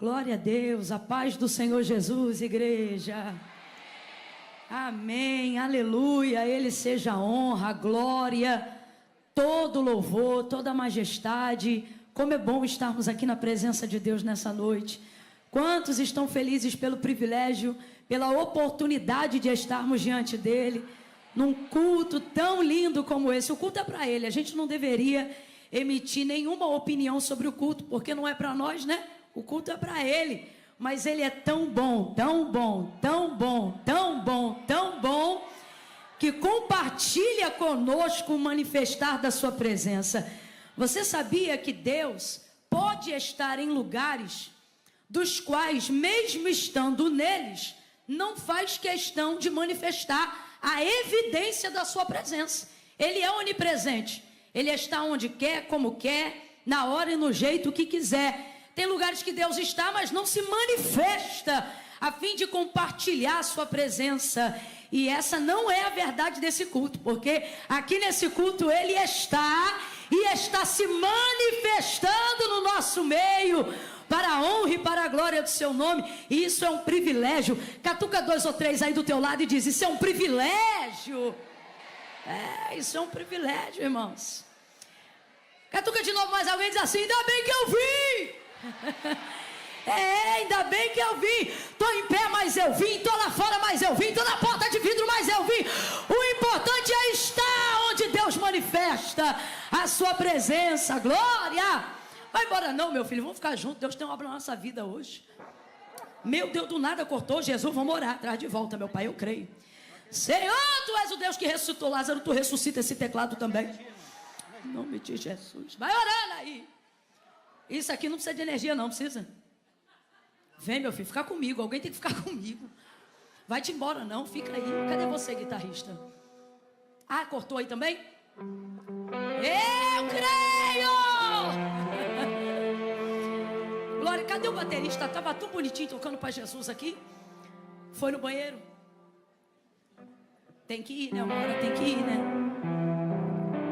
Glória a Deus, a paz do Senhor Jesus, igreja. Amém, aleluia. A Ele seja a honra, a glória, todo louvor, toda a majestade. Como é bom estarmos aqui na presença de Deus nessa noite. Quantos estão felizes pelo privilégio, pela oportunidade de estarmos diante dEle, num culto tão lindo como esse. O culto é para Ele, a gente não deveria emitir nenhuma opinião sobre o culto, porque não é para nós, né? O culto é para Ele, mas Ele é tão bom, tão bom, tão bom, tão bom, tão bom, que compartilha conosco o manifestar da sua presença. Você sabia que Deus pode estar em lugares dos quais, mesmo estando neles, não faz questão de manifestar a evidência da sua presença? Ele é onipresente, Ele está onde quer, como quer, na hora e no jeito que quiser. Tem lugares que Deus está, mas não se manifesta a fim de compartilhar a sua presença. E essa não é a verdade desse culto, porque aqui nesse culto Ele está e está se manifestando no nosso meio, para a honra e para a glória do seu nome. E isso é um privilégio. Catuca 2 ou 3 aí do teu lado e diz: isso é um privilégio. Isso é um privilégio, irmãos. Catuca de novo mais alguém, diz assim: ainda bem que eu vim. Ainda bem que eu vim. Tô em pé, mas eu vim. Tô lá fora, mas eu vim. Tô na porta de vidro, mas eu vim. O importante é estar onde Deus manifesta a sua presença. Glória. Vai embora não, meu filho, vamos ficar juntos. Deus tem uma obra na nossa vida hoje. Meu Deus, do nada cortou. Jesus, vamos orar. Traz de volta, meu pai, eu creio. Senhor, Tu és o Deus que ressuscitou Lázaro. Tu ressuscita esse teclado também, em nome de Jesus. Vai orando aí. Isso aqui não precisa de energia, não precisa. Vem, meu filho, fica comigo. Alguém tem que ficar comigo. Vai-te embora, não, fica aí. Cadê você, guitarrista? Ah, cortou aí também? Eu creio! Glória, cadê o baterista? Estava tão bonitinho tocando para Jesus aqui. Foi no banheiro? Tem que ir, né? Uma hora tem que ir, né?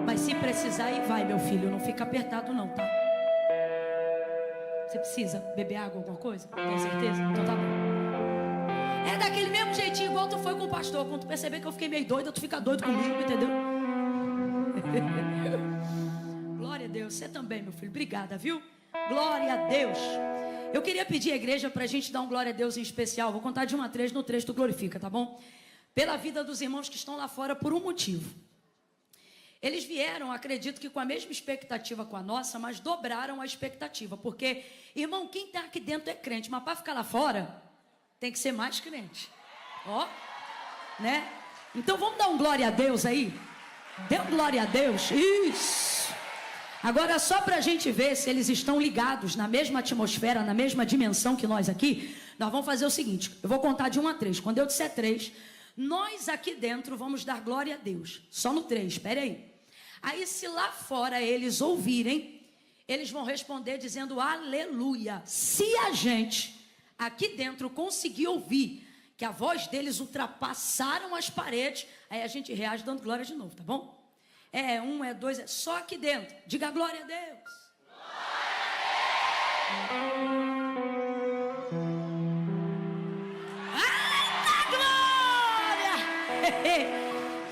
Mas se precisar ir, vai, meu filho. Não fica apertado não, tá? Você precisa beber água, alguma coisa? Tem certeza? Então tá bom. É daquele mesmo jeitinho igual tu foi com o pastor. Quando tu perceber que eu fiquei meio doida, tu fica doido comigo, entendeu? Glória a Deus. Você também, meu filho. Obrigada, viu? Glória a Deus. Eu queria pedir à igreja pra gente dar um glória a Deus em especial. Vou contar de 1 a 3, no 3 tu glorifica, tá bom? Pela vida dos irmãos que estão lá fora por um motivo. Eles vieram, acredito que com a mesma expectativa com a nossa, mas dobraram a expectativa. Porque, irmão, quem está aqui dentro é crente, mas para ficar lá fora, tem que ser mais crente. Ó, né? Então vamos dar um glória a Deus aí? Dê um glória a Deus. Isso. Agora, só para a gente ver se eles estão ligados na mesma atmosfera, na mesma dimensão que nós aqui, nós vamos fazer o seguinte: eu vou contar de 1 a 3. Quando eu disser 3, nós aqui dentro vamos dar glória a Deus. Só no 3, espere aí. Aí se lá fora eles ouvirem, eles vão responder dizendo aleluia. Se a gente aqui dentro conseguir ouvir que a voz deles ultrapassaram as paredes, aí a gente reage dando glória de novo, tá bom? É 1, é 2, é só aqui dentro. Diga glória a Deus. Glória!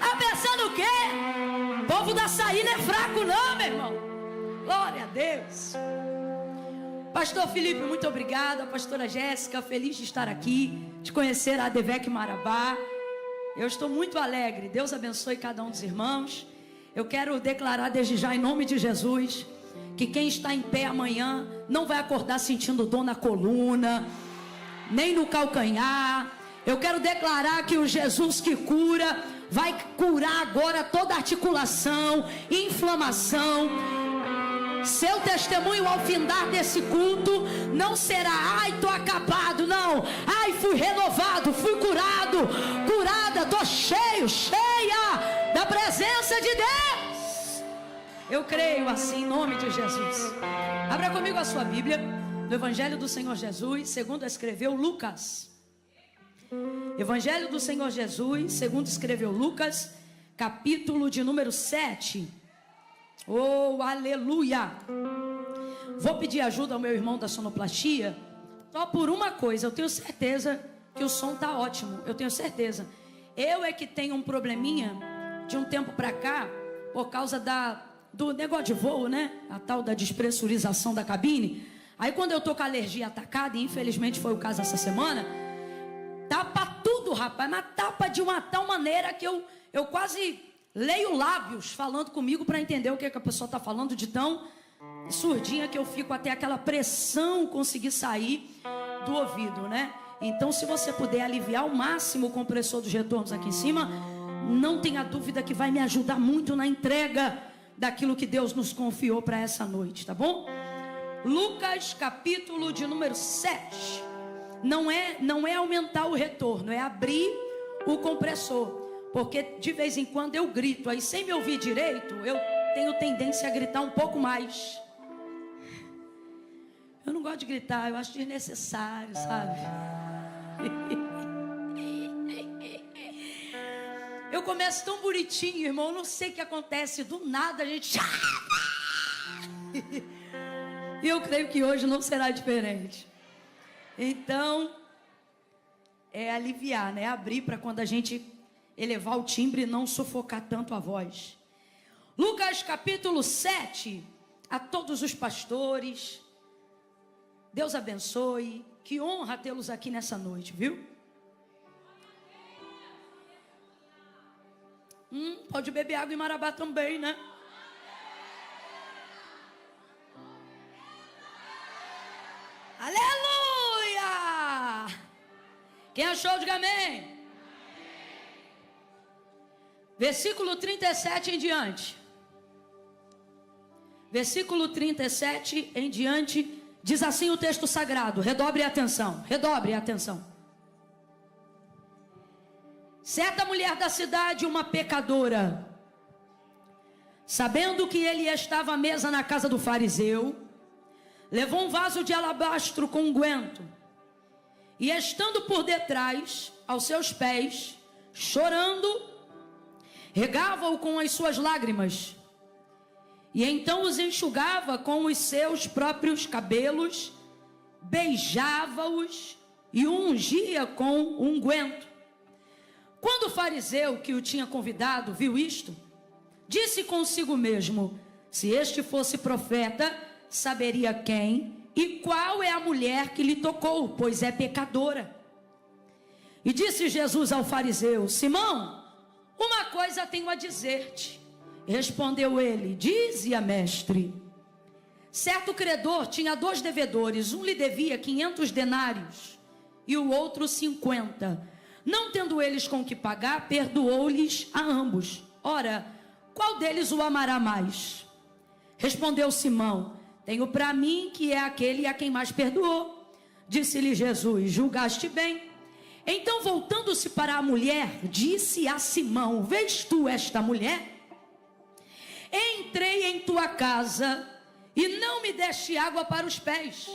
Tá pensando o quê? O povo da saída é fraco não, meu irmão. Glória a Deus. Pastor Felipe, muito obrigado. A pastora Jéssica, feliz de estar aqui, de conhecer a Adevec Marabá. Eu estou muito alegre. Deus abençoe cada um dos irmãos. Eu quero declarar desde já, em nome de Jesus, que quem está em pé amanhã não vai acordar sentindo dor na coluna, nem no calcanhar. Eu quero declarar que o Jesus que cura vai curar agora toda articulação, inflamação. Seu testemunho ao findar desse culto não será: ai, tô acabado, não. Ai, fui renovado, fui curado, curada, tô cheio, cheia da presença de Deus. Eu creio assim, em nome de Jesus. Abra comigo a sua Bíblia, no Evangelho do Senhor Jesus, segundo escreveu Lucas. Evangelho do Senhor Jesus, segundo escreveu Lucas, capítulo de número 7. Oh, aleluia. Vou pedir ajuda ao meu irmão da sonoplastia Só por uma coisa, eu tenho certeza que o som tá ótimo, eu tenho certeza. Eu é que tenho um probleminha de um tempo pra cá, por causa do negócio de voo, né? A tal da despressurização da cabine. Aí quando eu tô com a alergia atacada, e infelizmente foi o caso essa semana, tapa tudo, rapaz, mas tapa de uma tal maneira que eu quase leio lábios falando comigo para entender o que a pessoa tá falando, de tão surdinha que eu fico, até aquela pressão conseguir sair do ouvido, né? Então, se você puder aliviar ao máximo o compressor dos retornos aqui em cima, não tenha dúvida que vai me ajudar muito na entrega daquilo que Deus nos confiou para essa noite, tá bom? Lucas, capítulo de número 7. Não é aumentar o retorno, é abrir o compressor. Porque de vez em quando eu grito, aí sem me ouvir direito, eu tenho tendência a gritar um pouco mais. Eu não gosto de gritar, eu acho desnecessário, sabe? Eu começo tão bonitinho, irmão, eu não sei o que acontece, do nada a gente... E eu creio que hoje não será diferente. Então, é aliviar, né? Abrir para quando a gente elevar o timbre e não sufocar tanto a voz. Lucas capítulo 7, a todos os pastores, Deus abençoe, que honra tê-los aqui nessa noite, viu? Pode beber água em Marabá também, né? Aleluia! Quem achou, diga amém. Versículo 37 em diante. Versículo 37 em diante, diz assim o texto sagrado. Redobre a atenção, redobre a atenção. Certa mulher da cidade, uma pecadora, sabendo que ele estava à mesa na casa do fariseu, levou um vaso de alabastro com unguento, e estando por detrás, aos seus pés, chorando, regava-o com as suas lágrimas, e então os enxugava com os seus próprios cabelos, beijava-os e o ungia com unguento. Quando o fariseu que o tinha convidado viu isto, disse consigo mesmo: se este fosse profeta, saberia quem e qual é a mulher que lhe tocou, pois é pecadora. E disse Jesus ao fariseu: Simão, uma coisa tenho a dizer-te. Respondeu ele: dize-a, mestre. Certo credor tinha 2 devedores, um lhe devia 500 denários e o outro 50. Não tendo eles com que pagar, perdoou-lhes a ambos. Ora, qual deles o amará mais? Respondeu Simão: tenho para mim que é aquele a quem mais perdoou. Disse-lhe Jesus: julgaste bem. Então, voltando-se para a mulher, disse a Simão: vês tu esta mulher? Entrei em tua casa e não me deste água para os pés.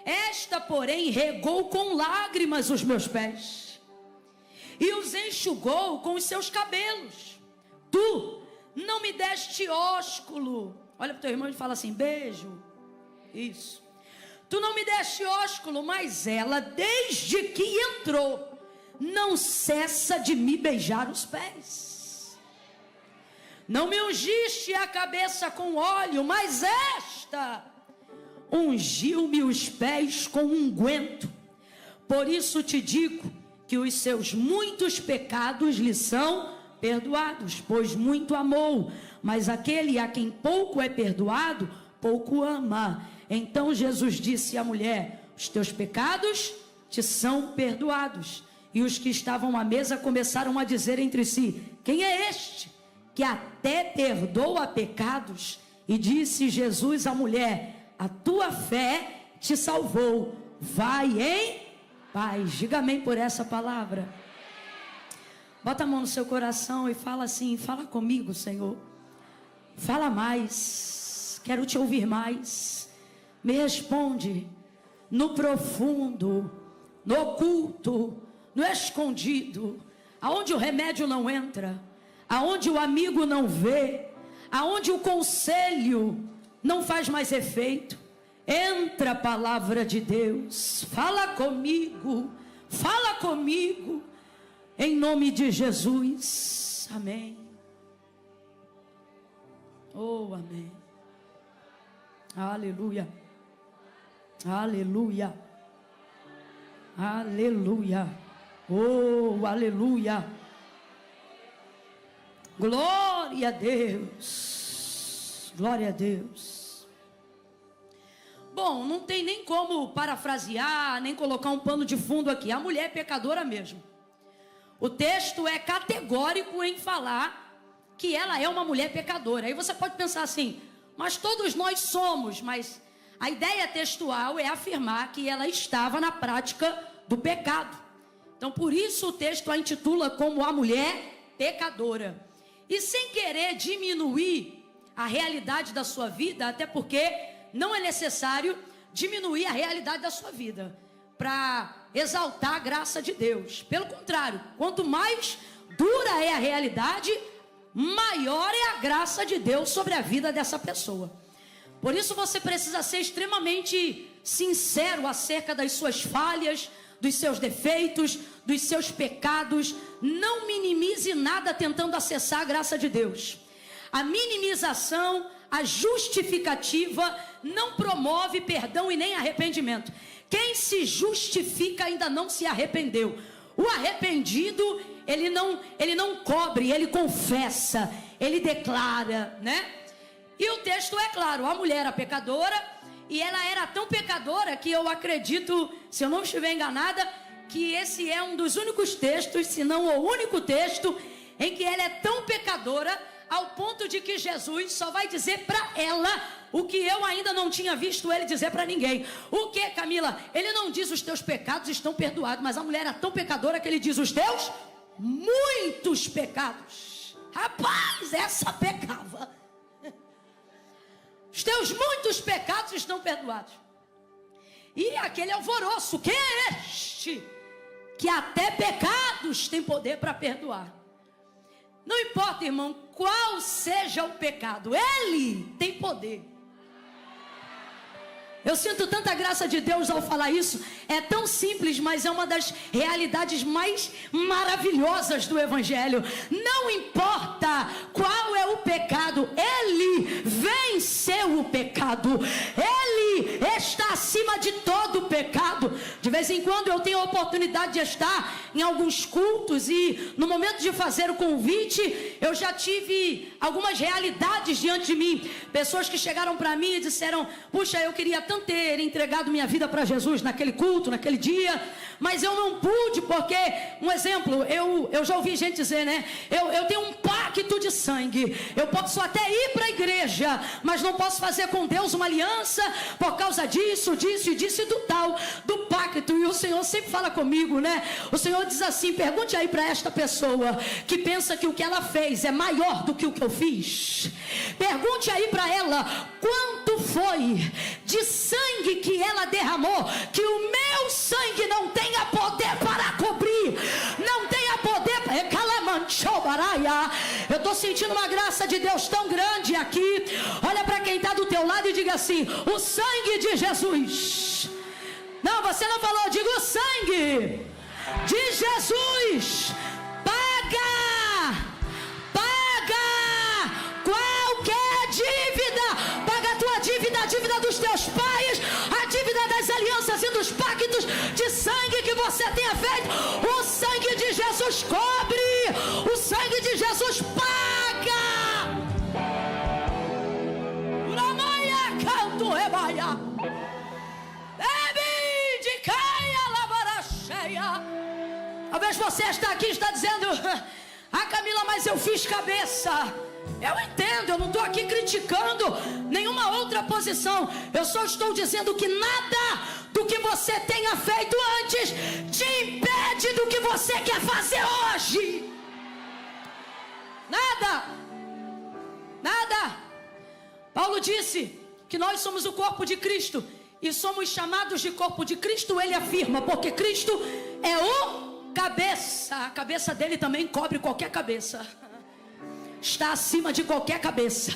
Esta, porém, regou com lágrimas os meus pés e os enxugou com os seus cabelos. Tu não me deste ósculo. Olha para o teu irmão e fala assim: beijo. Isso. Tu não me deste ósculo, mas ela, desde que entrou, não cessa de me beijar os pés. Não me ungiste a cabeça com óleo, mas esta ungiu-me os pés com unguento. Por isso te digo que os seus muitos pecados lhe são perdoados, pois muito amou. Mas aquele a quem pouco é perdoado, pouco ama. Então Jesus disse à mulher: os teus pecados te são perdoados. E os que estavam à mesa começaram a dizer entre si: quem é este que até perdoa pecados? E disse Jesus à mulher: a tua fé te salvou, vai em paz. Diga amém por essa palavra. Bota a mão no seu coração e fala assim: fala comigo, Senhor. Fala mais, quero te ouvir mais. Me responde no profundo, no oculto, no escondido, aonde o remédio não entra, aonde o amigo não vê, aonde o conselho não faz mais efeito. Entra, palavra de Deus, fala comigo, em nome de Jesus, amém. Oh, amém. Aleluia, aleluia, aleluia, oh, aleluia, glória a Deus, glória a Deus. Bom, não tem nem como parafrasear, nem colocar um pano de fundo aqui. A mulher é pecadora mesmo. O texto é categórico em falar que ela é uma mulher pecadora. Aí você pode pensar assim, mas todos nós somos. Mas a ideia textual é afirmar que ela estava na prática do pecado. Então por isso o texto a intitula como a mulher pecadora. E sem querer diminuir a realidade da sua vida, até porque não é necessário diminuir a realidade da sua vida para exaltar a graça de Deus. Pelo contrário, quanto mais dura é a realidade, maior é a graça de Deus sobre a vida dessa pessoa. Por isso você precisa ser extremamente sincero acerca das suas falhas, dos seus defeitos, dos seus pecados. Não minimize nada tentando acessar a graça de Deus. A minimização, a justificativa não promove perdão e nem arrependimento. Quem se justifica ainda não se arrependeu. O arrependido, ele não cobre, ele confessa, ele declara, né? E o texto é claro, a mulher era pecadora, e ela era tão pecadora que eu acredito, se eu não estiver enganada, que esse é um dos únicos textos, se não o único texto, em que ela é tão pecadora ao ponto de que Jesus só vai dizer para ela o que eu ainda não tinha visto ele dizer para ninguém. O que, Camila? Ele não diz os teus pecados estão perdoados, mas a mulher era tão pecadora que ele diz os teus muitos pecados. Rapaz, essa pecava. Os teus muitos pecados estão perdoados. E aquele alvoroço, que é este? Que até pecados tem poder para perdoar. Não importa, irmão, qual seja o pecado, ele tem poder. Eu sinto tanta graça de Deus ao falar isso. É tão simples, mas é uma das realidades mais maravilhosas do Evangelho. Não importa qual é o pecado, ele venceu o pecado. Ele está acima de todo o pecado. De vez em quando eu tenho a oportunidade de estar em alguns cultos, e no momento de fazer o convite, eu já tive algumas realidades diante de mim. Pessoas que chegaram para mim e disseram: puxa, eu queria tanto ter entregado minha vida para Jesus naquele culto, naquele dia, mas eu não pude, porque, um exemplo, eu já ouvi gente dizer, né? Eu tenho um pacto de sangue, eu posso até ir para a igreja, mas não posso fazer com Deus uma aliança por causa disso e do tal, do pacto. E o Senhor sempre fala comigo, né? O Senhor diz assim: pergunte aí para esta pessoa que pensa que o que ela fez é maior do que o que eu fiz. Pergunte aí para ela quanto foi de sangue que ela derramou, que o meu sangue não tenha poder para cobrir, não tenha poder para... Eu estou sentindo uma graça de Deus tão grande aqui. Olha para quem está do teu lado e diga assim: o sangue de Jesus. Não, você não falou, diga o sangue de Jesus paga qualquer dívida. Paga a tua dívida, a dívida dos teus pais, a dívida das alianças e dos pactos de sangue que você tenha feito. O sangue de Jesus cobre, o sangue de Jesus paga. Talvez você está aqui e está dizendo: ah, Camila, mas eu fiz cabeça. Eu entendo, eu não estou aqui criticando nenhuma outra posição. Eu só estou dizendo que nada do que você tenha feito antes te impede do que você quer fazer hoje. Nada. Nada. Paulo disse que nós somos o corpo de Cristo e somos chamados de corpo de Cristo. Ele afirma, porque Cristo é o cabeça. A cabeça dele também cobre qualquer cabeça. Está acima de qualquer cabeça.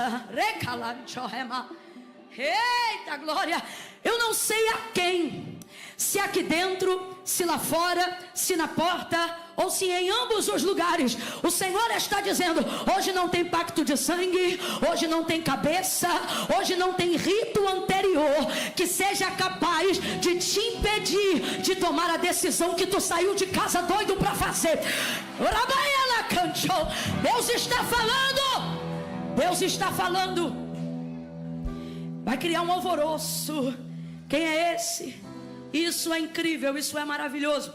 Eita glória! Eu não sei a quem, se aqui dentro, se lá fora, se na porta, ou se em ambos os lugares, o Senhor está dizendo: hoje não tem pacto de sangue, hoje não tem cabeça, hoje não tem rito anterior que seja capaz de te impedir de tomar a decisão que tu saiu de casa doido para fazer. Deus está falando, Deus está falando. Vai criar um alvoroço. Quem é esse? Isso é incrível, isso é maravilhoso.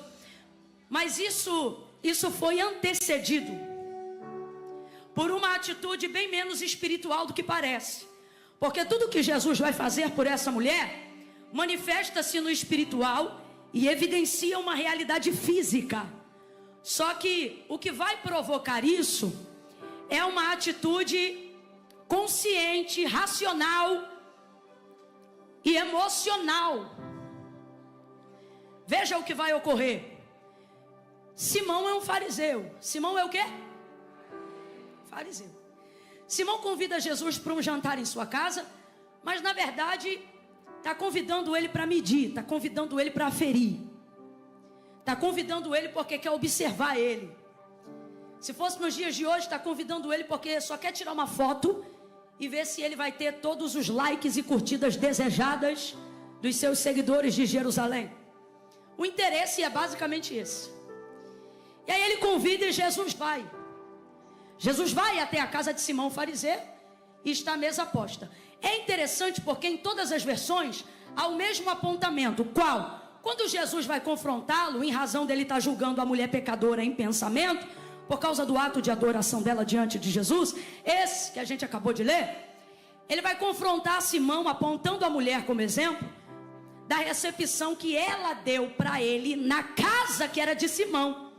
Mas isso foi antecedido por uma atitude bem menos espiritual do que parece. Porque tudo que Jesus vai fazer por essa mulher manifesta-se no espiritual e evidencia uma realidade física. Só que o que vai provocar isso é uma atitude consciente, racional e emocional. Veja o que vai ocorrer. Simão é um fariseu. Simão é o quê? Fariseu. Simão convida Jesus para um jantar em sua casa, mas na verdade está convidando ele para medir, está convidando ele para aferir, está convidando ele porque quer observar ele. Se fosse nos dias de hoje, está convidando ele porque só quer tirar uma foto e ver se ele vai ter todos os likes e curtidas desejadas dos seus seguidores de Jerusalém. O interesse é basicamente esse. E aí ele convida e Jesus vai. Jesus vai até a casa de Simão fariseu e está à mesa posta. É interessante porque em todas as versões há o mesmo apontamento. Qual? Quando Jesus vai confrontá-lo, em razão dele estar julgando a mulher pecadora em pensamento, por causa do ato de adoração dela diante de Jesus, esse que a gente acabou de ler, ele vai confrontar Simão apontando a mulher como exemplo da recepção que ela deu para ele na casa que era de Simão.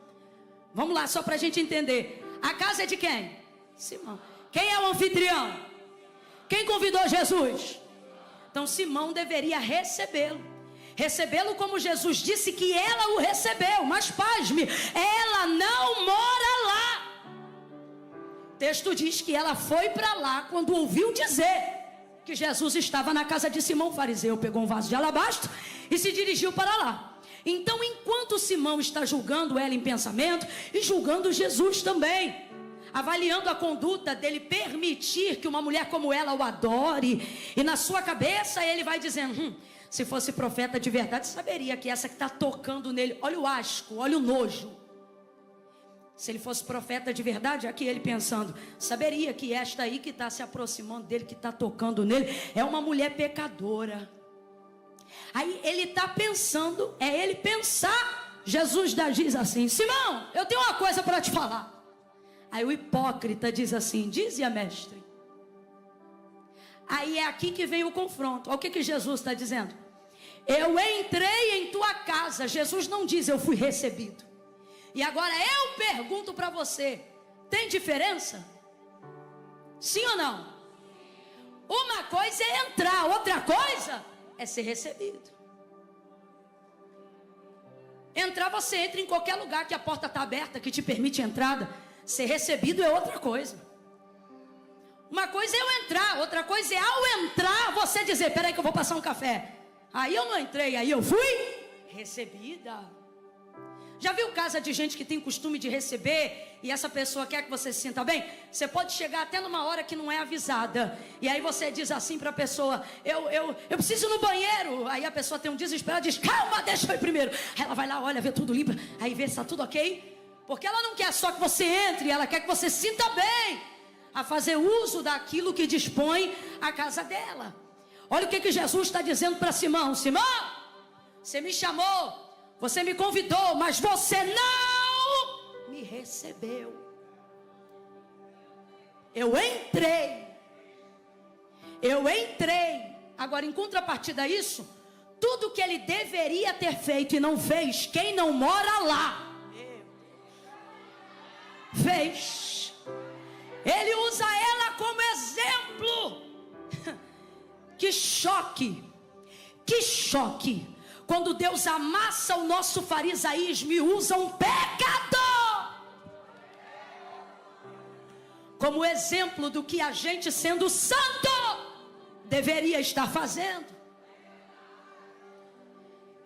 Vamos lá, só para a gente entender. A casa é de quem? Simão. Quem é o anfitrião? Quem convidou Jesus? Então Simão deveria recebê-lo. Recebê-lo como Jesus disse que ela o recebeu. Mas pasme, ela não mora lá. O texto diz que ela foi para lá quando ouviu dizer que Jesus estava na casa de Simão fariseu. Pegou um vaso de alabastro e se dirigiu para lá. Então, enquanto Simão está julgando ela em pensamento e julgando Jesus também, avaliando a conduta dele permitir que uma mulher como ela o adore, e na sua cabeça ele vai dizendo: se fosse profeta de verdade, saberia que essa que está tocando nele, olha o asco, olha o nojo. Se ele fosse profeta de verdade, aqui ele pensando, saberia que esta aí que está se aproximando dele, que está tocando nele, é uma mulher pecadora. Aí ele está pensando, é ele pensar. Jesus diz assim: Simão, eu tenho uma coisa para te falar. Aí o hipócrita diz assim: dize-a, mestre. Aí é aqui que vem o confronto. Olha o que Jesus está dizendo. Eu entrei em tua casa. Jesus não diz eu fui recebido. E agora eu pergunto para você: tem diferença? Sim ou não? Uma coisa é entrar, outra coisa é ser recebido. Entrar, você entra em qualquer lugar que a porta está aberta, que te permite entrada. Ser recebido é outra coisa. Uma coisa é eu entrar, outra coisa é ao entrar você dizer: peraí que eu vou passar um café. Aí eu não entrei, aí eu fui recebida. Já viu casa de gente que tem costume de receber e essa pessoa quer que você se sinta bem? Você pode chegar até numa hora que não é avisada. E aí você diz assim para a pessoa: eu preciso ir no banheiro. Aí a pessoa tem um desespero, diz: calma, deixa eu ir primeiro. Aí ela vai lá, olha, vê tudo limpo, aí vê se está tudo ok. Porque ela não quer só que você entre, ela quer que você se sinta bem a fazer uso daquilo que dispõe a casa dela. Olha o que Jesus está dizendo para Simão: Simão, você me chamou, você me convidou, mas você não me recebeu. Eu entrei. Agora, em contrapartida a isso, tudo que ele deveria ter feito e não fez, quem não mora lá fez. Ele usa ela como exemplo. Que choque quando Deus amassa o nosso farisaísmo e usa um pecador como exemplo do que a gente, sendo santo, deveria estar fazendo.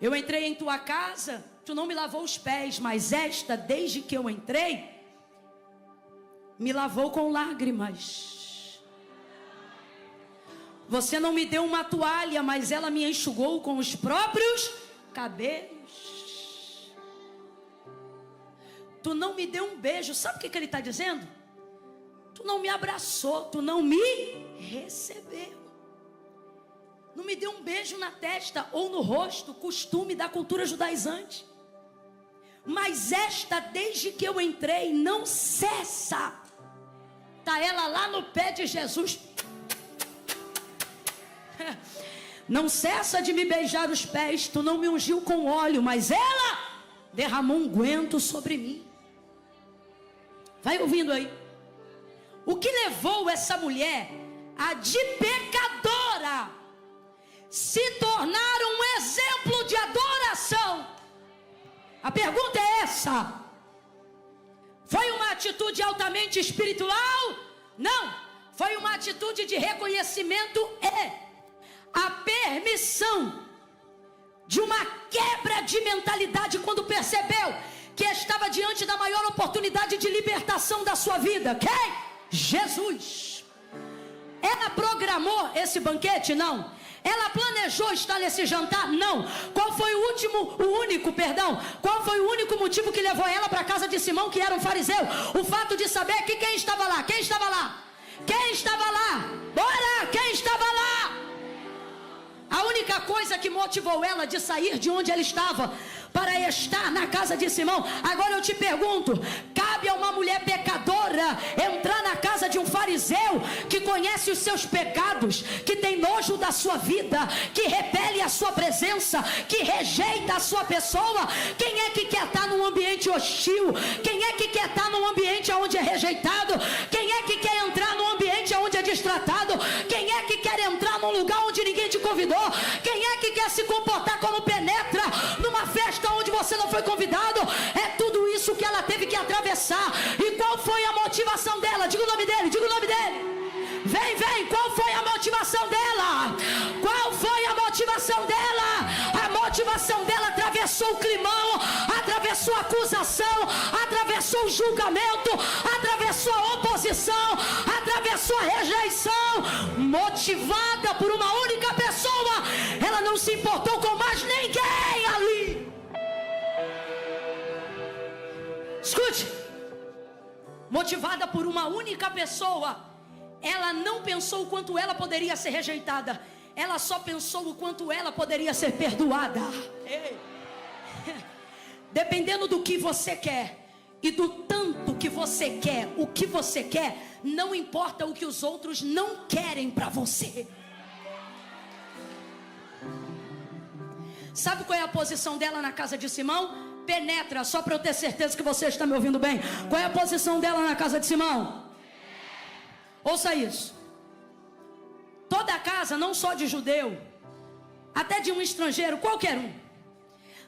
Eu entrei em tua casa, tu não me lavou os pés, mas esta, desde que eu entrei, me lavou com lágrimas. Você não me deu uma toalha, mas ela me enxugou com os próprios cabelos. Tu não me deu um beijo, sabe o que ele está dizendo? Tu não me abraçou, tu não me recebeu. Não me deu um beijo na testa ou no rosto, costume da cultura judaizante. Mas esta, desde que eu entrei, não cessa. Está ela lá no pé de Jesus. Não cessa de me beijar os pés. Tu não me ungiu com óleo, mas ela derramou um unguento sobre mim. Vai ouvindo aí. O que levou essa mulher a de pecadora se tornar um exemplo de adoração? A pergunta é essa: foi uma atitude altamente espiritual? Não, foi uma atitude de reconhecimento e a permissão de uma quebra de mentalidade quando percebeu que estava diante da maior oportunidade de libertação da sua vida. Quem? Jesus. Ela programou esse banquete? Não. Ela planejou estar nesse jantar? Não. Qual foi qual foi o único motivo que levou ela para a casa de Simão, que era um fariseu? O fato de saber que quem estava lá? Quem estava lá? Quem estava lá? Bora! Quem estava lá? A única coisa que motivou ela de sair de onde ela estava para estar na casa de Simão. Agora eu te pergunto, cabe a uma mulher pecadora entrar na casa de um fariseu que conhece os seus pecados, que tem nojo da sua vida, que repele a sua presença, que rejeita a sua pessoa? Quem é que quer estar num ambiente hostil? Quem é que quer estar num ambiente onde é rejeitado? Quem é que quer entrar num ambiente onde é destratado? Quem é que quer entrar num lugar onde ninguém te convidou? Quem é que quer se comportar como penetra numa festa onde você não foi convidado? É tudo isso que ela teve que atravessar. E qual foi a motivação dela? Diga o nome dele, diga o nome dele. Vem, qual foi a motivação dela? Qual foi a motivação dela? A motivação dela atravessou o climão, atravessou a acusação, atravessou o julgamento, atravessou a oposição, atravessou a rejeição. Motivada por uma única pessoa, ela não se importou com mais ninguém ali. Escute, motivada por uma única pessoa, ela não pensou o quanto ela poderia ser rejeitada, ela só pensou o quanto ela poderia ser perdoada. Dependendo do que você quer e do tanto que você quer, o que você quer, não importa o que os outros não querem para você. Sabe qual é a posição dela na casa de Simão? Penetra, só para eu ter certeza que você está me ouvindo bem. Qual é a posição dela na casa de Simão? Ouça isso. Toda a casa, não só de judeu, até de um estrangeiro, qualquer um,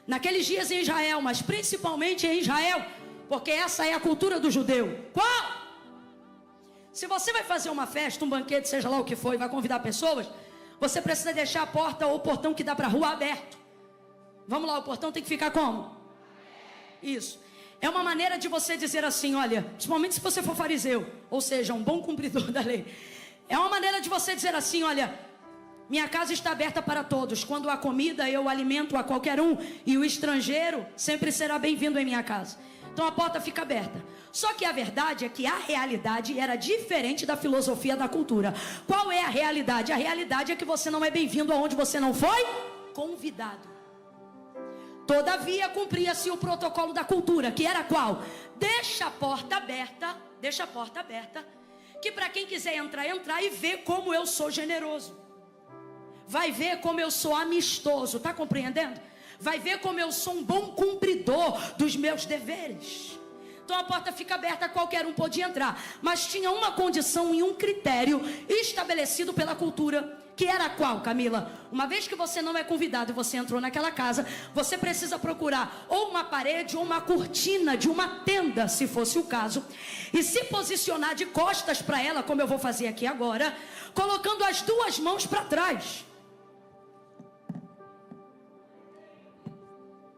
naqueles dias em Israel, mas principalmente em Israel, porque essa é a cultura do judeu. Qual? Se você vai fazer uma festa, um banquete, seja lá o que for, e vai convidar pessoas, você precisa deixar a porta ou o portão que dá para a rua aberto. Vamos lá, o portão tem que ficar como? Isso. É uma maneira de você dizer assim, olha, principalmente se você for fariseu, ou seja, um bom cumpridor da lei. É uma maneira de você dizer assim, olha, minha casa está aberta para todos. Quando há comida, eu alimento a qualquer um, e o estrangeiro sempre será bem-vindo em minha casa. Então a porta fica aberta. Só que a verdade é que a realidade era diferente da filosofia da cultura. Qual é a realidade? A realidade é que você não é bem-vindo aonde você não foi convidado. Todavia cumpria-se o protocolo da cultura, que era qual? Deixa a porta aberta, que para quem quiser entrar e ver como eu sou generoso. Vai ver como eu sou amistoso, está compreendendo? Vai ver como eu sou um bom cumpridor dos meus deveres. Então a porta fica aberta, qualquer um podia entrar. Mas tinha uma condição e um critério estabelecido pela cultura, Que era qual, Camila? Uma vez que você não é convidado e você entrou naquela casa, você precisa procurar ou uma parede ou uma cortina de uma tenda, se fosse o caso, e se posicionar de costas para ela, como eu vou fazer aqui agora, colocando as duas mãos para trás.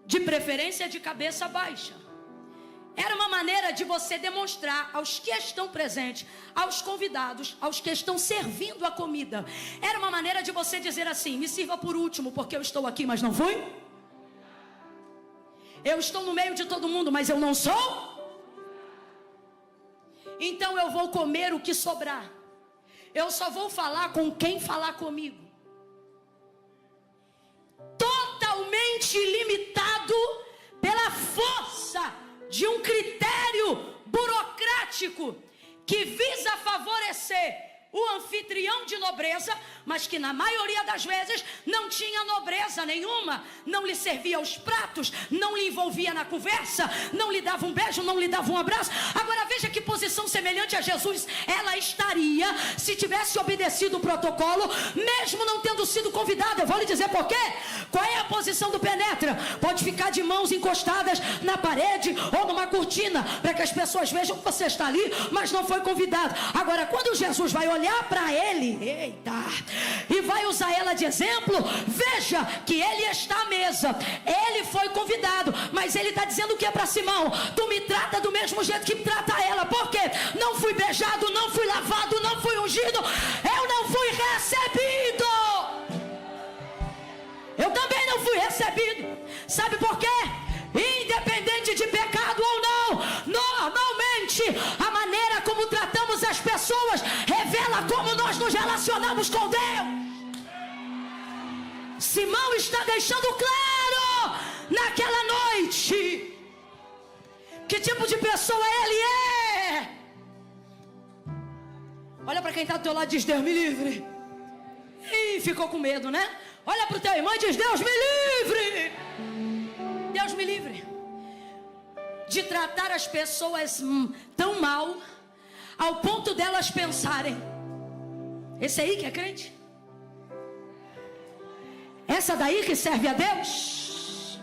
De preferência de cabeça baixa. Era uma maneira de você demonstrar aos que estão presentes, aos convidados, aos que estão servindo a comida. Era uma maneira de você dizer assim: me sirva por último, porque eu estou aqui, mas não fui. Eu estou no meio de todo mundo, mas eu não sou. Então eu vou comer o que sobrar. Eu só vou falar com quem falar comigo. Totalmente limitado pela força de um critério burocrático que visa favorecer o anfitrião de nobreza, mas que na maioria das vezes não tinha nobreza nenhuma, não lhe servia os pratos, não lhe envolvia na conversa, não lhe dava um beijo, não lhe dava um abraço. Agora veja que posição semelhante a Jesus ela estaria se tivesse obedecido o protocolo, mesmo não tendo sido convidada. Eu vou lhe dizer por quê. Qual é a posição do penetra? Pode ficar de mãos encostadas na parede ou numa cortina, para que as pessoas vejam que você está ali, mas não foi convidado. Agora, quando Jesus vai olhar para ele, eita, e vai usar ela de exemplo, veja que ele está à mesa, ele foi convidado, mas ele está dizendo o que é para Simão: tu me trata do mesmo jeito que trata ela. Por quê? Não fui beijado, não fui lavado, não fui ungido, eu não fui recebido. Eu também não fui recebido. Sabe por quê? Independente de pecado ou não, normalmente a maneira como tratamos as pessoas revela como nós nos relacionamos com Deus. Simão está deixando claro naquela noite que tipo de pessoa ele é. Olha para quem está do teu lado e diz: Deus me livre. Ih, ficou com medo, né? Olha para o teu irmão e diz: Deus me livre. Deus me livre de tratar as pessoas tão mal ao ponto delas pensarem: esse aí que é crente? Essa daí que serve a Deus?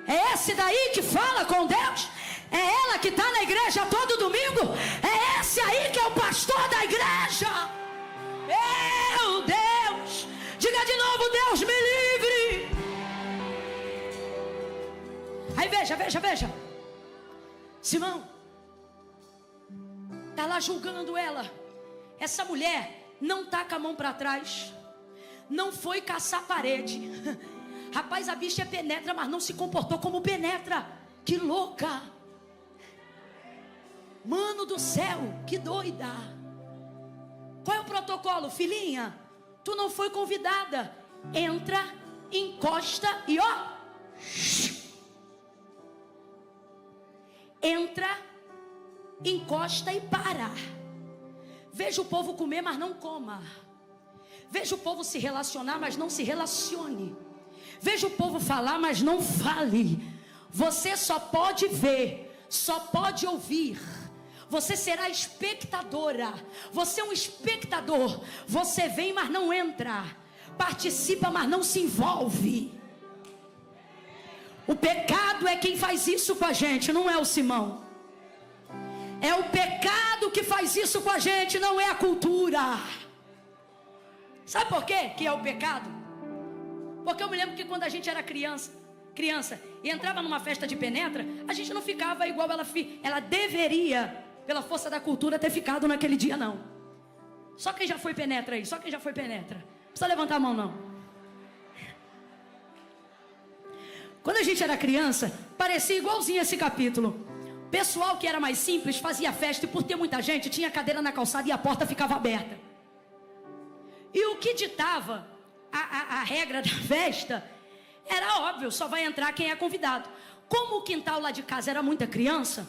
É esse daí que fala com Deus? É ela que está na igreja todo domingo? É esse aí que é o pastor da igreja? Meu Deus! Diga de novo: Deus me livre. Aí veja. Simão está lá julgando ela. Essa mulher não está com a mão para trás, não foi caçar parede. Rapaz, a bicha é penetra, mas não se comportou como penetra. Que louca! Mano do céu, que doida! Qual é o protocolo, filhinha? Tu não foi convidada. Entra, encosta e ó. Entra, encosta e para. Veja o povo comer, mas não coma. Veja o povo se relacionar, mas não se relacione. Veja o povo falar, mas não fale. Você só pode ver, só pode ouvir. Você será espectadora. Você é um espectador. Você vem, mas não entra. Participa, mas não se envolve. O pecado é quem faz isso com a gente, não é o Simão. É o pecado que faz isso com a gente, não é a cultura. Sabe por quê que é o pecado? Porque eu me lembro que quando a gente era criança e entrava numa festa de penetra, a gente não ficava igual ela deveria, pela força da cultura, ter ficado naquele dia, não. Só quem já foi penetra aí, só quem já foi penetra. Não precisa levantar a mão, não. Quando a gente era criança, parecia igualzinho esse capítulo. Pessoal que era mais simples fazia festa, e por ter muita gente, tinha cadeira na calçada e a porta ficava aberta. E o que ditava a regra da festa era óbvio: só vai entrar quem é convidado. Como o quintal lá de casa era muita criança,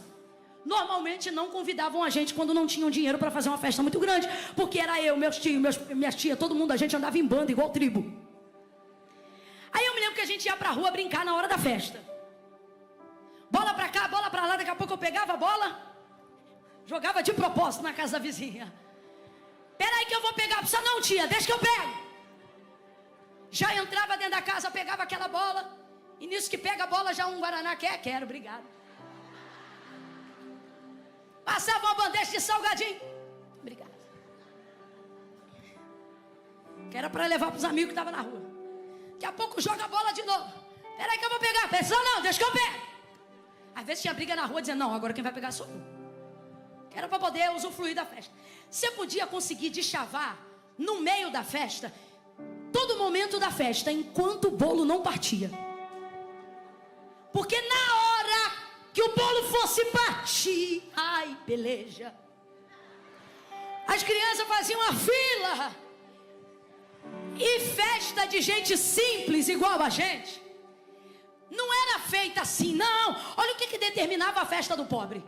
normalmente não convidavam a gente quando não tinham dinheiro para fazer uma festa muito grande, porque era eu, meus tios, minhas tias, todo mundo, a gente andava em banda igual tribo. Aí eu me lembro que a gente ia pra rua brincar na hora da festa. Bola pra cá, bola pra lá. Daqui a pouco eu pegava a bola, jogava de propósito na casa da vizinha. Peraí que eu vou pegar. Precisa não, tia, deixa que eu pego. Já entrava dentro da casa, pegava aquela bola. E nisso que pega a bola, já um guaraná quer? Quero, obrigado. Passava uma bandeja de salgadinho. Obrigado. Que era para levar para os amigos que estavam na rua. Daqui a pouco joga a bola de novo. Peraí que eu vou pegar. Precisa não, deixa que eu pego. Às vezes tinha briga na rua dizendo, não, agora quem vai pegar sou eu. Que era para poder usufruir da festa. Você podia conseguir deschavar no meio da festa, todo momento da festa, enquanto o bolo não partia. Porque na hora que o bolo fosse partir, ai, peleja, as crianças faziam uma fila. E festa de gente simples igual a gente não era feita assim, não. Olha o que determinava a festa do pobre.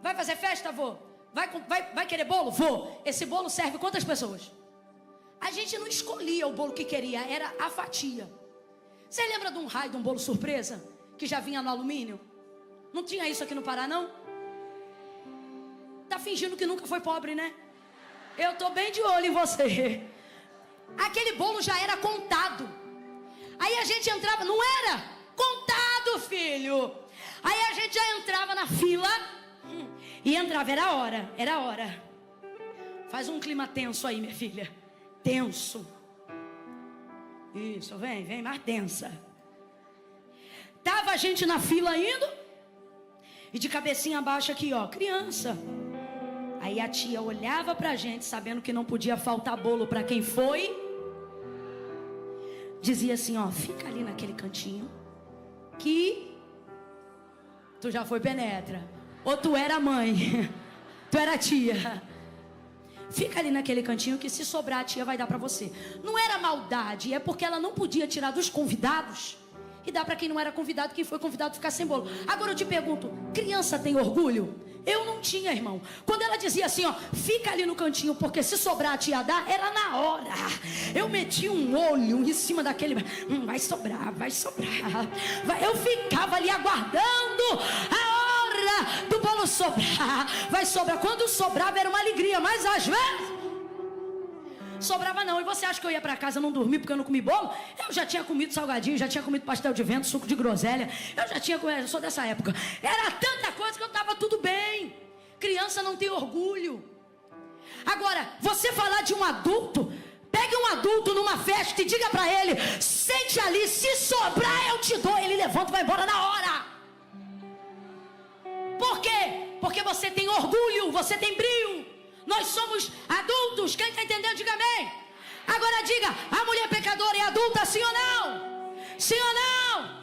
Vai fazer festa? Vou. Vai querer bolo? Vou. Esse bolo serve quantas pessoas? A gente não escolhia o bolo que queria, era a fatia. Você lembra de um raio, de um bolo surpresa, que já vinha no alumínio? Não tinha isso aqui no Pará, não? Tá fingindo que nunca foi pobre, né? Eu tô bem de olho em você. Aquele bolo já era contado. Aí a gente entrava, não era contado, filho. Aí a gente já entrava na fila e entrava, era hora. Faz um clima tenso aí, minha filha. Tenso. Isso, vem mais tensa. Tava a gente na fila indo e de cabecinha baixa aqui, ó, criança. Aí a tia olhava pra gente, sabendo que não podia faltar bolo pra quem foi. Dizia assim, ó, fica ali naquele cantinho, que tu já foi penetra. Ou tu era mãe, tu era tia. Fica ali naquele cantinho que se sobrar a tia vai dar pra você. Não era maldade, é porque ela não podia tirar dos convidados e dar pra quem não era convidado, quem foi convidado ficar sem bolo. Agora eu te pergunto, criança tem orgulho? Eu não tinha, irmão. Quando ela dizia assim, ó, fica ali no cantinho, porque se sobrar a tia dá, era na hora. Eu meti um olho em cima daquele, vai sobrar. Eu ficava ali aguardando a hora do bolo sobrar. Vai sobrar. Quando sobrava era uma alegria, mas às vezes sobrava não. E você acha que eu ia pra casa não dormir porque eu não comi bolo? Eu já tinha comido salgadinho, já tinha comido pastel de vento, suco de groselha. Eu sou dessa época. Era tanta coisa que eu tava tudo bem. Criança não tem orgulho. Agora, você falar de um adulto, pegue um adulto numa festa e diga pra ele, sente ali, se sobrar eu te dou. Ele levanta e vai embora na hora. Por quê? Porque você tem orgulho, você tem brio. Nós somos adultos, quem está entendendo, diga amém. Agora diga, a mulher pecadora é adulta, sim ou não? Sim ou não?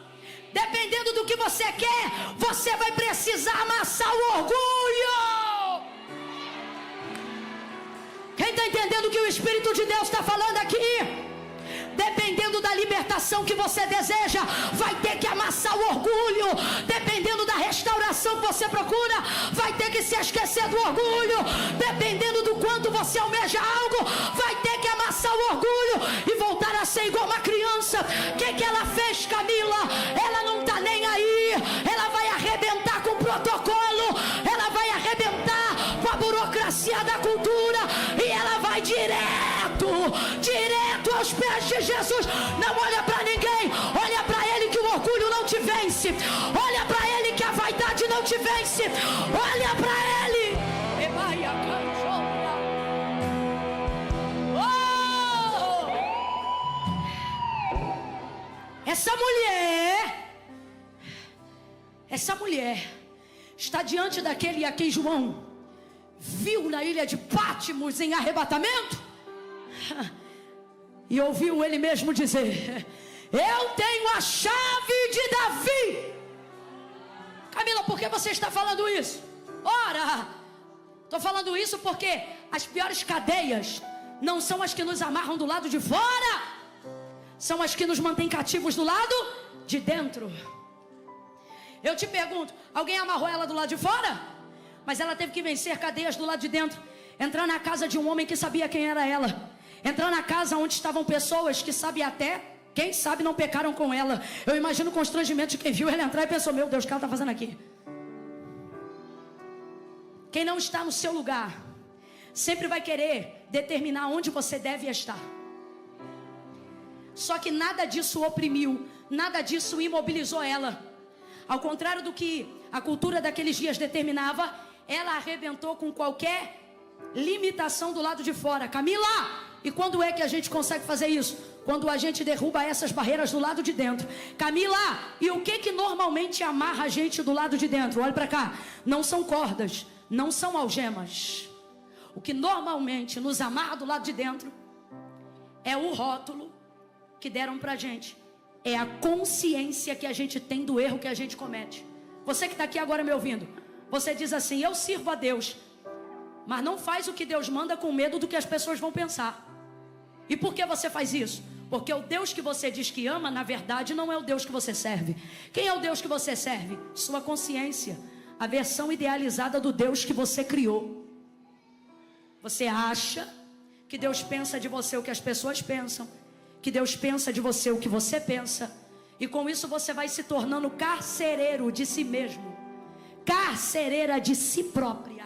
Dependendo do que você quer, você vai precisar amassar o orgulho. Quem está entendendo o que o Espírito de Deus está falando aqui? Dependendo da libertação que você deseja, vai ter que amassar o orgulho. Dependendo da restauração que você procura, vai ter que se esquecer do orgulho. Dependendo do quanto você almeja algo, vai ter que amassar o orgulho e voltar a ser igual uma criança. O que ela fez, Camila? Ela não está nem aí. Ela vai arrebentar com o protocolo. Ela vai arrebentar com a burocracia da cultura. E ela vai direto aos pés de Jesus. Não olha para ninguém, olha para Ele, que o orgulho não te vence. Olha para Ele, que a vaidade não te vence. Olha para Ele. Oh! Essa mulher está diante daquele a quem João viu na ilha de Pátimos em arrebatamento. E ouviu ele mesmo dizer, eu tenho a chave de Davi. Camila, por que você está falando isso? Ora, estou falando isso porque as piores cadeias não são as que nos amarram do lado de fora, são as que nos mantêm cativos do lado de dentro. Eu te pergunto, alguém amarrou ela do lado de fora? Mas ela teve que vencer cadeias do lado de dentro. Entrar na casa de um homem que sabia quem era ela. Entrar na casa onde estavam pessoas que sabem até, quem sabe não pecaram com ela. Eu imagino o constrangimento de quem viu ela entrar e pensou, meu Deus, o que ela está fazendo aqui? Quem não está no seu lugar sempre vai querer determinar onde você deve estar. Só que nada disso oprimiu, nada disso imobilizou ela. Ao contrário do que a cultura daqueles dias determinava, ela arrebentou com qualquer limitação do lado de fora. Camila, e quando é que a gente consegue fazer isso? Quando a gente derruba essas barreiras do lado de dentro. Camila, e o que normalmente amarra a gente do lado de dentro? Olha para cá, não são cordas, não são algemas. O que normalmente nos amarra do lado de dentro é o rótulo que deram pra gente. É a consciência que a gente tem do erro que a gente comete. Você que está aqui agora me ouvindo, você diz assim: eu sirvo a Deus, mas não faz o que Deus manda com medo do que as pessoas vão pensar. E por que você faz isso? Porque o Deus que você diz que ama, na verdade, não é o Deus que você serve. Quem é o Deus que você serve? Sua consciência, a versão idealizada do Deus que você criou. Você acha que Deus pensa de você o que as pessoas pensam, que Deus pensa de você o que você pensa, e com isso você vai se tornando carcereiro de si mesmo, carcereira de si própria.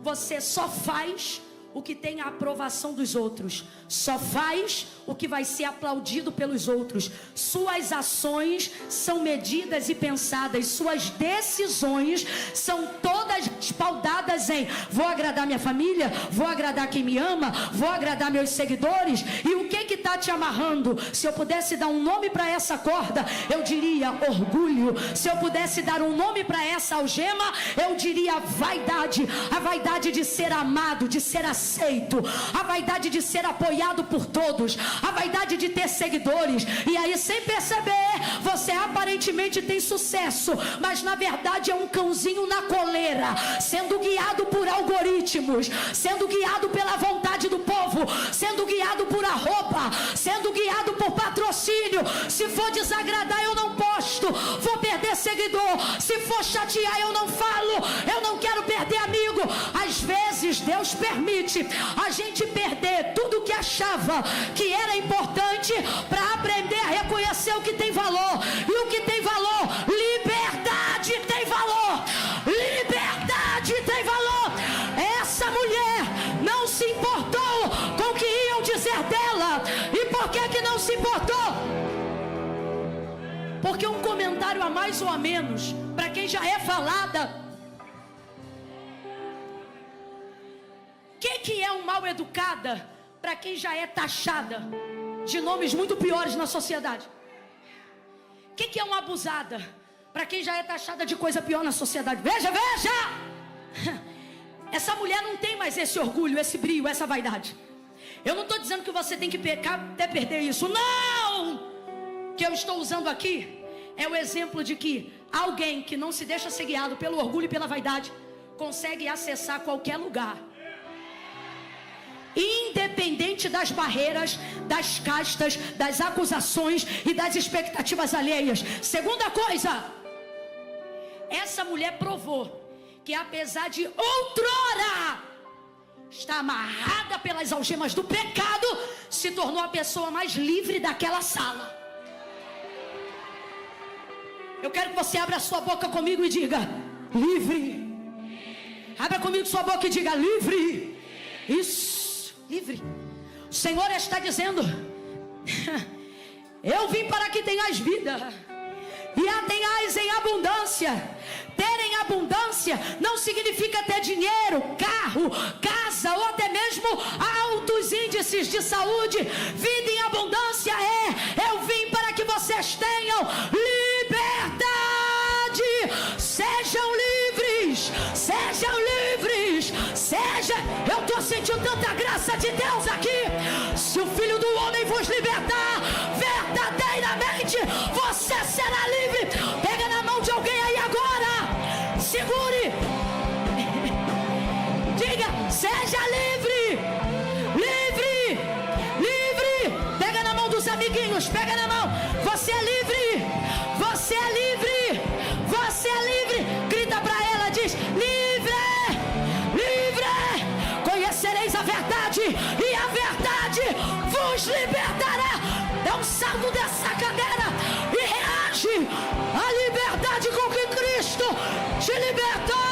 Você só faz o que tem a aprovação dos outros, só faz o que vai ser aplaudido pelos outros. Suas ações são medidas e pensadas, suas decisões são todas espaldadas em: vou agradar minha família, vou agradar quem me ama, vou agradar meus seguidores. E o que está te amarrando? Se eu pudesse dar um nome para essa corda, eu diria orgulho. Se eu pudesse dar um nome para essa algema, eu diria vaidade. A vaidade de ser amado, de ser aceito, a vaidade de ser apoiado por todos, a vaidade de ter seguidores. E aí, sem perceber, você aparentemente tem sucesso, mas na verdade é um cãozinho na coleira, sendo guiado por algoritmos, sendo guiado pela vontade do povo, sendo guiado por arroba, sendo guiado por patrocínio. Se for desagradar, eu não posto, vou perder seguidor. Se for chatear, eu não falo, eu não quero perder amigo. Às vezes Deus permite a gente perder tudo que achava que era importante para aprender a reconhecer o que tem valor. E o que tem valor? Liberdade tem valor. Liberdade tem valor. Essa mulher não se importou com o que iam dizer dela. E por que não se importou? Porque um comentário a mais ou a menos, para quem já é falada. O que é um mal educada para quem já é taxada de nomes muito piores na sociedade? O que é uma abusada para quem já é taxada de coisa pior na sociedade? Veja! Essa mulher não tem mais esse orgulho, esse brio, essa vaidade. Eu não estou dizendo que você tem que pecar até perder isso. Não! O que eu estou usando aqui é o exemplo de que alguém que não se deixa ser guiado pelo orgulho e pela vaidade consegue acessar qualquer lugar, independente das barreiras, das castas, das acusações e das expectativas alheias. Segunda coisa, essa mulher provou que apesar de outrora estar amarrada pelas algemas do pecado, se tornou a pessoa mais livre daquela sala. Eu quero que você abra sua boca comigo e diga: livre. Abra comigo sua boca e diga: livre. Isso, livre. O Senhor está dizendo: eu vim para que tenhais vida e a tenhais em abundância. Ter em abundância não significa ter dinheiro, carro, casa ou até mesmo altos índices de saúde. Vida em abundância eu vim para que vocês tenham liberdade. Sejam livres, sejam livres, eu estou sentindo tanta graça de Deus aqui. Se o Filho do Homem vos libertar, verdadeiramente você será livre. Pega na mão de alguém aí agora, segure, diga: seja livre, livre, livre. Pega na mão dos amiguinhos, pega na mão. Você é livre, você é livre, você é livre. Grita pra ela, diz: livre, livre. Conhecereis a verdade e a verdade vos libertará. Dá um salto dessa cadeira e reage à liberdade com que Cristo te libertou.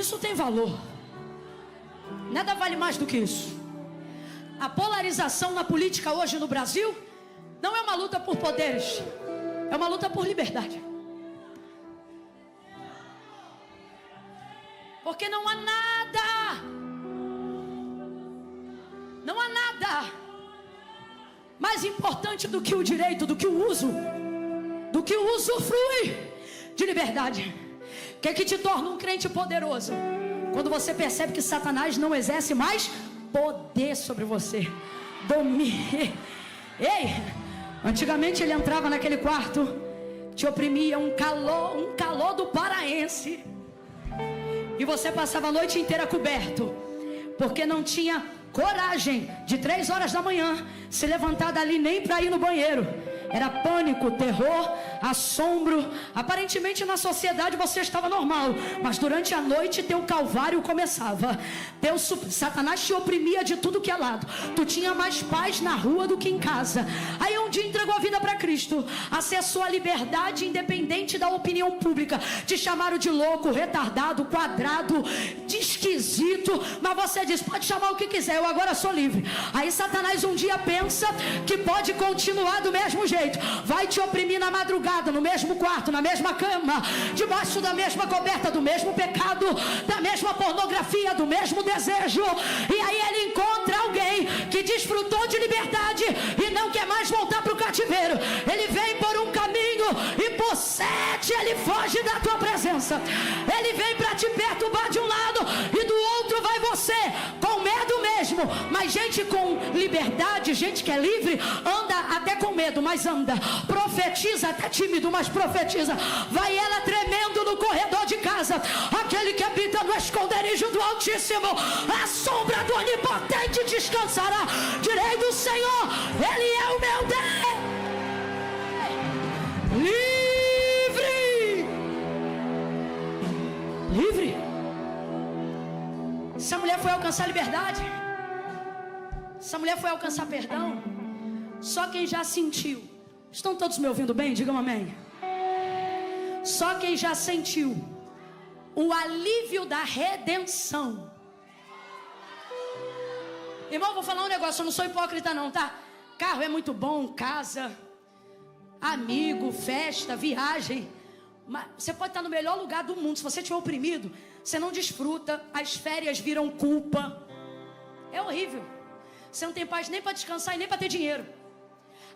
Isso tem valor. Nada vale mais do que isso. A polarização na política hoje no Brasil não é uma luta por poderes, é uma luta por liberdade. Porque não há nada mais importante do que o direito, do que o uso, do que o usufrui de liberdade. O que é que te torna um crente poderoso? Quando você percebe que Satanás não exerce mais poder sobre você. Ei, antigamente ele entrava naquele quarto, te oprimia um calor do paraense, e você passava a noite inteira coberto, porque não tinha coragem de 3 horas da manhã se levantar dali nem para ir no banheiro. Era pânico, terror, assombro. Aparentemente na sociedade você estava normal, mas durante a noite teu calvário começava. Satanás te oprimia de tudo que é lado. Tu tinha mais paz na rua do que em casa. Aí um dia entregou a vida para Cristo, acessou a liberdade independente da opinião pública. Te chamaram de louco, retardado, quadrado, de esquisito, mas você diz, pode chamar o que quiser, eu agora sou livre. Aí Satanás um dia pensa que pode continuar do mesmo jeito. Vai te oprimir na madrugada, no mesmo quarto, na mesma cama, debaixo da mesma coberta, do mesmo pecado, da mesma pornografia, do mesmo desejo. E aí ele encontra alguém que desfrutou de liberdade e não quer mais voltar para o cativeiro. Ele vem por um caminho e por 7 ele foge da tua presença. Ele vem para te perturbar de um lado e do outro vai você, com medo mesmo. Mas gente com liberdade, gente que é livre, anda até com medo, mas anda. Profetiza até tímido, mas profetiza. Vai ela tremendo no corredor de casa. Aquele que habita no esconderijo do Altíssimo, a sombra do Onipotente descansará. Direi do Senhor, Ele é o meu Deus. Livre. Essa mulher foi alcançar liberdade. Essa mulher foi alcançar perdão. Só quem já sentiu. Estão todos me ouvindo bem? Digam amém. Só quem já sentiu o alívio da redenção. Irmão, vou falar um negócio, eu não sou hipócrita não, tá? Carro é muito bom, casa, amigo, festa, viagem. Mas você pode estar no melhor lugar do mundo, se você estiver oprimido, você não desfruta, as férias viram culpa. É horrível. Você não tem paz nem para descansar e nem para ter dinheiro.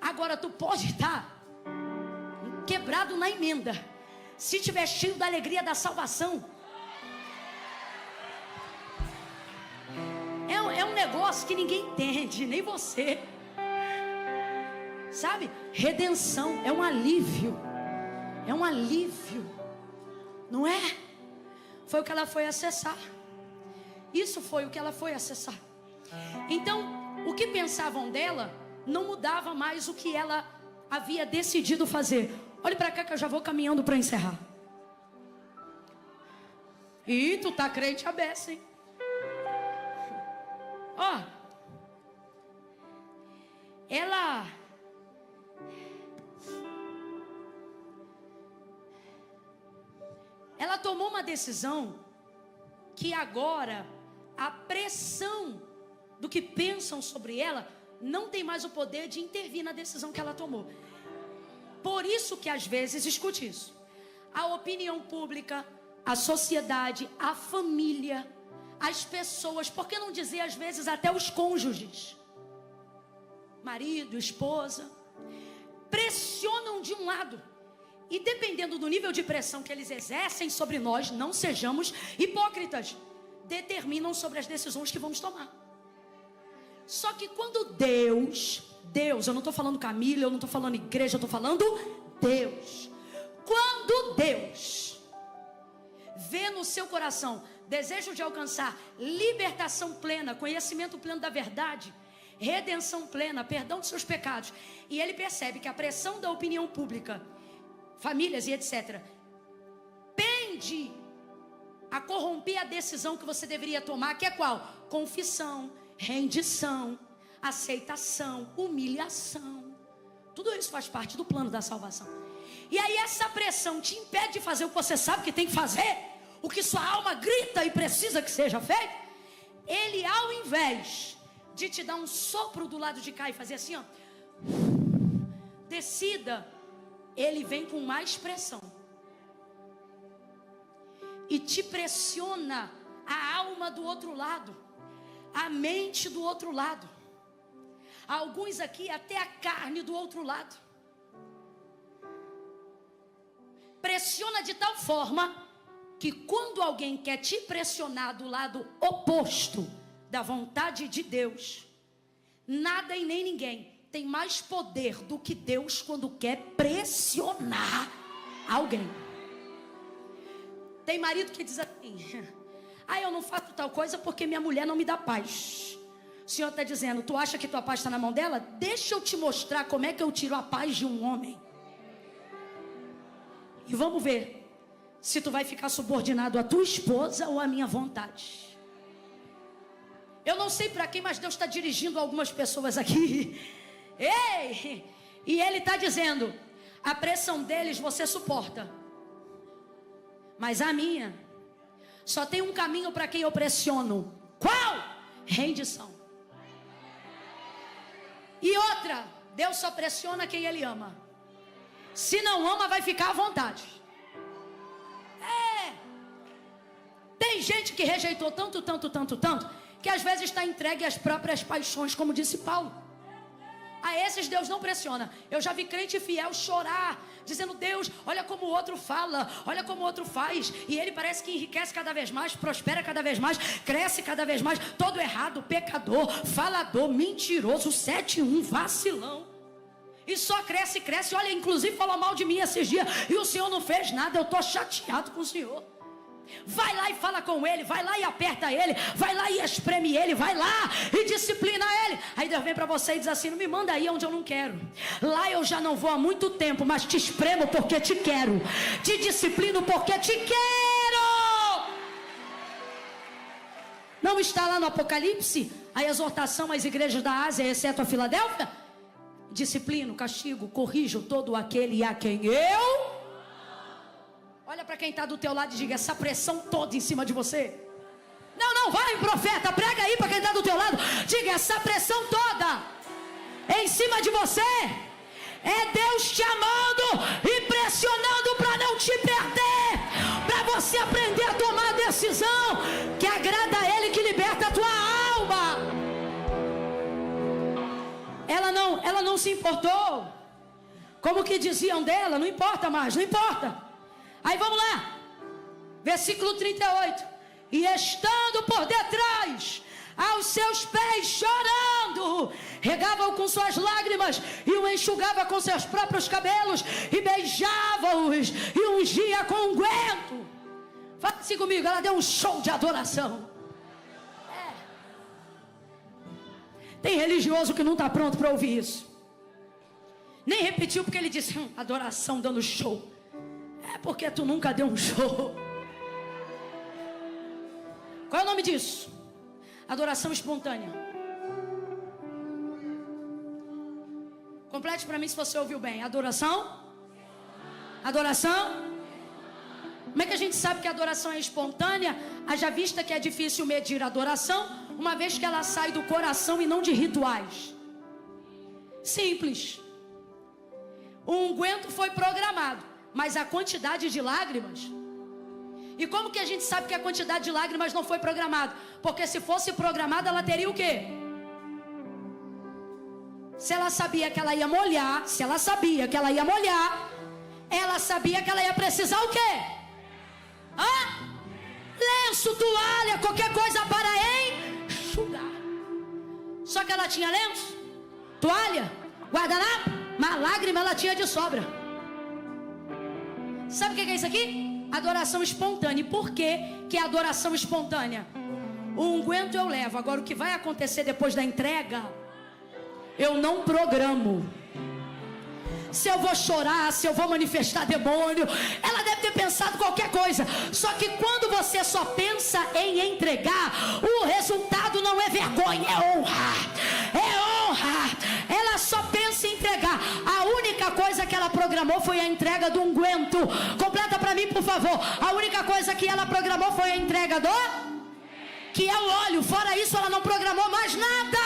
Agora tu pode estar quebrado na emenda, se tiver cheio da alegria da salvação. É um negócio que ninguém entende, nem você. Sabe? Redenção é um alívio. É um alívio. Não é? Foi o que ela foi acessar. Isso foi o que ela foi acessar. Então, o que pensavam dela não mudava mais o que ela havia decidido fazer. Olhe para cá que eu já vou caminhando para encerrar. E tu tá crente a beça, hein? Ó, ela tomou uma decisão que agora a pressão do que pensam sobre ela não tem mais o poder de intervir na decisão que ela tomou. Por isso que às vezes, escute isso, a opinião pública, a sociedade, a família, as pessoas, por que não dizer às vezes até os cônjuges, marido, esposa, pressionam de um lado. E dependendo do nível de pressão que eles exercem sobre nós, não sejamos hipócritas, determinam sobre as decisões que vamos tomar. Só que quando Deus, eu não estou falando Camila, eu não estou falando igreja, eu estou falando Deus. Quando Deus vê no seu coração desejo de alcançar libertação plena, conhecimento pleno da verdade, redenção plena, perdão dos seus pecados, e ele percebe que a pressão da opinião pública, famílias e etc, pende a corromper a decisão que você deveria tomar, que é qual? Confissão, rendição, aceitação, humilhação. Tudo isso faz parte do plano da salvação. E aí essa pressão te impede de fazer o que você sabe que tem que fazer. o que sua alma grita e precisa que seja feito, ele, ao invés de te dar um sopro do lado de cá e fazer assim, ó, descida, ele vem com mais pressão e te pressiona a alma do outro lado, a mente do outro lado, alguns aqui até a carne do outro lado. Pressiona de tal forma que quando alguém quer te pressionar do lado oposto da vontade de Deus, nada e nem ninguém tem mais poder do que Deus quando quer pressionar alguém. Tem marido que diz assim: eu não faço tal coisa porque minha mulher não me dá paz. O Senhor está dizendo: tu acha que tua paz está na mão dela? Deixa eu te mostrar como é que eu tiro a paz de um homem. E vamos ver se tu vai ficar subordinado à tua esposa ou à minha vontade. Eu não sei para quem, mas Deus está dirigindo algumas pessoas aqui. Ei! E Ele está dizendo: a pressão deles você suporta, mas a minha, só tem um caminho para quem eu pressiono. Qual? Rendição. E outra, Deus só pressiona quem Ele ama. Se não ama, vai ficar à vontade. Tem gente que rejeitou tanto, que às vezes está entregue às próprias paixões, como disse Paulo. A esses Deus não pressiona. Eu já vi crente fiel chorar, dizendo: Deus, olha como o outro fala, olha como o outro faz, e ele parece que enriquece cada vez mais, prospera cada vez mais, cresce cada vez mais, todo errado, pecador, falador, mentiroso, 7-1, vacilão, e só cresce, olha, inclusive falou mal de mim esses dias, e o Senhor não fez nada. Eu estou chateado com o Senhor. Vai lá e fala com ele, vai lá e aperta ele, vai lá e espreme ele, vai lá e disciplina ele. Aí Deus vem para você e diz assim: não me manda aí onde eu não quero. Lá eu já não vou há muito tempo, mas te espremo porque te quero, te disciplino porque te quero. Não está lá no Apocalipse a exortação às igrejas da Ásia, exceto a Filadélfia? Disciplino, castigo, corrijo todo aquele a quem eu... Olha para quem está do teu lado e diga: essa pressão toda em cima de você. Não, vai, profeta, prega aí para quem está do teu lado. Diga: essa pressão toda em cima de você é Deus te amando e pressionando para não te perder, para você aprender a tomar a decisão que agrada a Ele, que liberta a tua alma. Ela não se importou. Como que diziam dela? Não importa mais, não importa. Aí vamos lá, versículo 38. E estando por detrás, aos seus pés, chorando, regava-o com suas lágrimas e o enxugava com seus próprios cabelos, e beijava-os e ungia com unguento. Fala assim comigo: ela deu um show de adoração. Tem religioso que não está pronto para ouvir isso. Nem repetiu, porque ele disse: adoração dando show. É porque tu nunca deu um show. Qual é o nome disso? Adoração espontânea. Complete para mim se você ouviu bem. Adoração. Como é que a gente sabe que a adoração é espontânea? Haja vista que é difícil medir a adoração, uma vez que ela sai do coração e não de rituais. Simples. O unguento foi programado, mas a quantidade de lágrimas... E como que a gente sabe que a quantidade de lágrimas não foi programada? Porque se fosse programada, ela teria o quê? Se ela sabia que ela ia molhar, ela sabia que ela ia precisar o quê? Lenço, toalha, qualquer coisa para enxugar. Só que ela tinha lenço, toalha, guardanapo, mas lágrima ela tinha de sobra. Sabe o que é isso aqui? Adoração espontânea. E por que é adoração espontânea? O unguento eu levo. Agora o que vai acontecer depois da entrega, eu não programo. Se eu vou chorar, se eu vou manifestar demônio, ela deve ter pensado qualquer coisa. Só que quando você só pensa em entregar, o resultado não é vergonha, é honra. Ela só pensa em entregar. A única coisa que ela programou foi a entrega do unguento. Completa para mim, por favor. A única coisa que ela programou foi a entrega do... que é o óleo. Fora isso, ela não programou mais nada.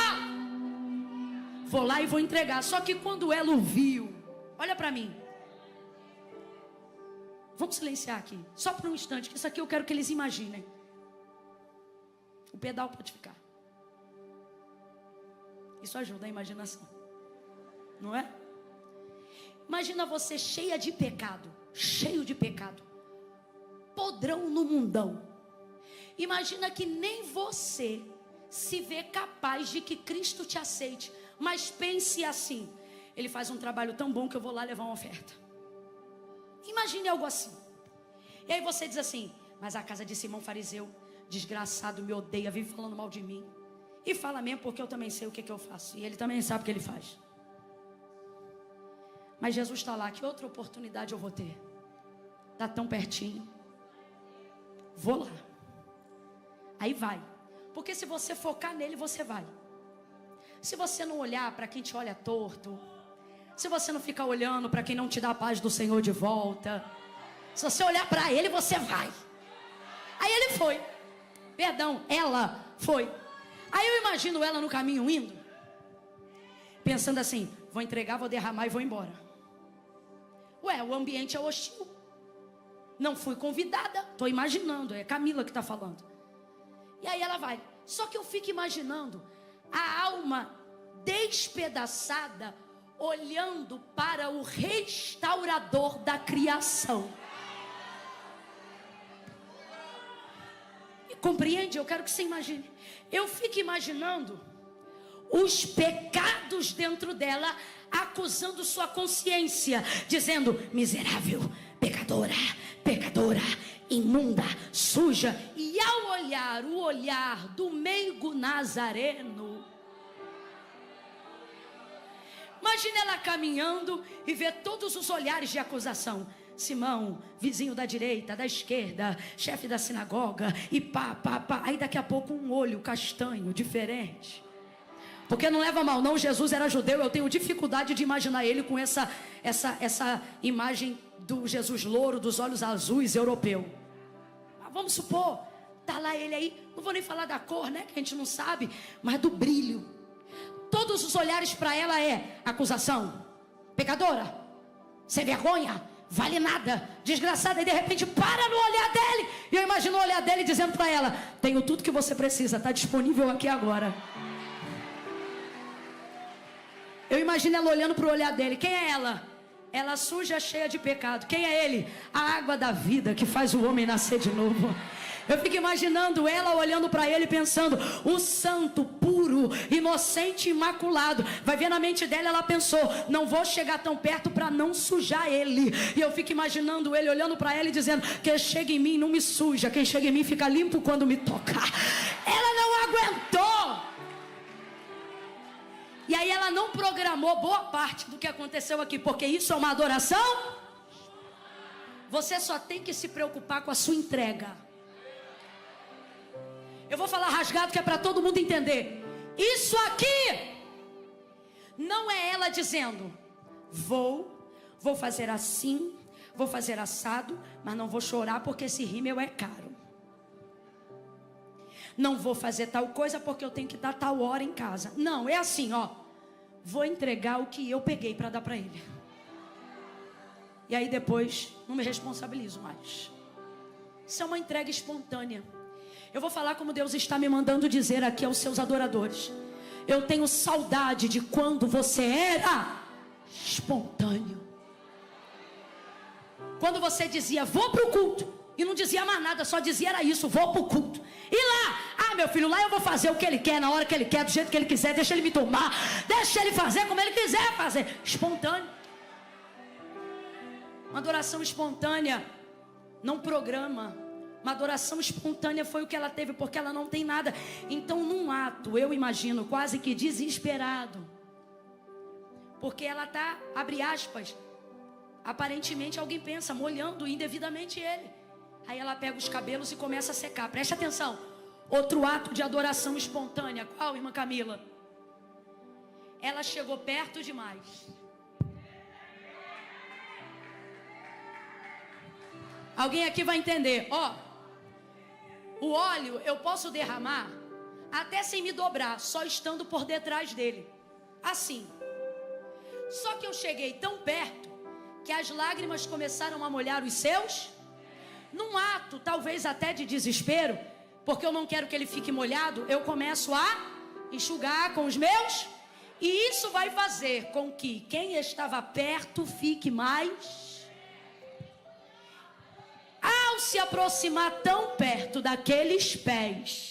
Vou lá e vou entregar. Só que quando ela o viu, olha para mim. Vamos silenciar aqui, só por um instante, que isso aqui eu quero que eles imaginem. O pedal pode ficar. Isso ajuda a imaginação, não é? Imagina você cheia de pecado, cheio de pecado, podrão no mundão. Imagina que nem você se vê capaz de que Cristo te aceite. Mas pense assim: ele faz um trabalho tão bom que eu vou lá levar uma oferta. Imagine algo assim. E aí você diz assim: mas a casa de Simão fariseu, desgraçado, me odeia, vive falando mal de mim. E fala mesmo, porque eu também sei o que eu faço. E ele também sabe o que ele faz. Mas Jesus está lá, que outra oportunidade eu vou ter? Está tão pertinho. Vou lá. Aí vai. Porque se você focar nele, você vai. Se você não olhar para quem te olha torto, se você não ficar olhando para quem não te dá a paz do Senhor de volta, se você olhar para ele, você vai. Aí ele foi. Perdão, ela foi. Aí eu imagino ela no caminho indo, pensando assim: vou entregar, vou derramar e vou embora. Ué, o ambiente é hostil. Não fui convidada. Estou imaginando, é Camila que está falando. E aí ela vai. Só que eu fico imaginando a alma despedaçada, olhando para o restaurador da criação. Compreende? Eu quero que você imagine. Eu fico imaginando os pecados dentro dela, acusando sua consciência, dizendo: miserável, pecadora, pecadora, imunda, suja. E ao olhar o olhar do meigo nazareno, imagine ela caminhando e ver todos os olhares de acusação. Simão, vizinho da direita, da esquerda, chefe da sinagoga, e pá. Aí daqui a pouco um olho castanho, diferente. Porque não leva mal não, Jesus era judeu. Eu tenho dificuldade de imaginar ele com essa imagem do Jesus louro, dos olhos azuis, europeu. Mas vamos supor, tá lá ele aí, não vou nem falar da cor, né, que a gente não sabe, mas do brilho. Todos os olhares para ela é acusação, pecadora, sem vergonha, vale nada, desgraçada. E de repente para no olhar dele. E eu imagino o olhar dele dizendo para ela: tenho tudo que você precisa, está disponível aqui agora. Eu imagino ela olhando para o olhar dele. Quem é ela? Ela suja, cheia de pecado. Quem é ele? A água da vida que faz o homem nascer de novo. Eu fico imaginando ela olhando para ele, pensando: o santo, puro, inocente, imaculado. Vai ver na mente dela, ela pensou: não vou chegar tão perto para não sujar ele. E eu fico imaginando ele olhando para ela e dizendo: quem chega em mim não me suja, quem chega em mim fica limpo quando me tocar. Ela não aguentou. E aí ela não programou boa parte do que aconteceu aqui, porque isso é uma adoração. Você só tem que se preocupar com a sua entrega. Eu vou falar rasgado que é para todo mundo entender. Isso aqui não é ela dizendo: vou fazer assim, vou fazer assado, mas não vou chorar porque esse rímel é caro. Não vou fazer tal coisa porque eu tenho que dar tal hora em casa. Não, é assim, ó: vou entregar o que eu peguei para dar para ele. E aí depois não me responsabilizo mais. Isso é uma entrega espontânea. Eu vou falar como Deus está me mandando dizer aqui aos seus adoradores. Eu tenho saudade de quando você era espontâneo. Quando você dizia: vou para o culto, e não dizia mais nada, só dizia era isso: vou para o culto. E lá, meu filho, lá eu vou fazer o que ele quer, na hora que ele quer, do jeito que ele quiser. Deixa ele me tomar, deixa ele fazer como ele quiser fazer. Espontâneo. Uma adoração espontânea não programa. Uma adoração espontânea foi o que ela teve, porque ela não tem nada. Então num ato, eu imagino, quase que desesperado, porque ela está, abre aspas, aparentemente alguém pensa, molhando indevidamente ele. Aí ela pega os cabelos e começa a secar. Preste atenção. Outro ato de adoração espontânea. Qual, irmã Camila? Ela chegou perto demais. Alguém aqui vai entender. Ó, o óleo eu posso derramar até sem me dobrar, só estando por detrás dele. Assim. Só que eu cheguei tão perto que as lágrimas começaram a molhar os seus. Num ato, talvez até de desespero, porque eu não quero que ele fique molhado, eu começo a enxugar com os meus. E isso vai fazer com que quem estava perto fique mais. Ao se aproximar tão perto daqueles pés,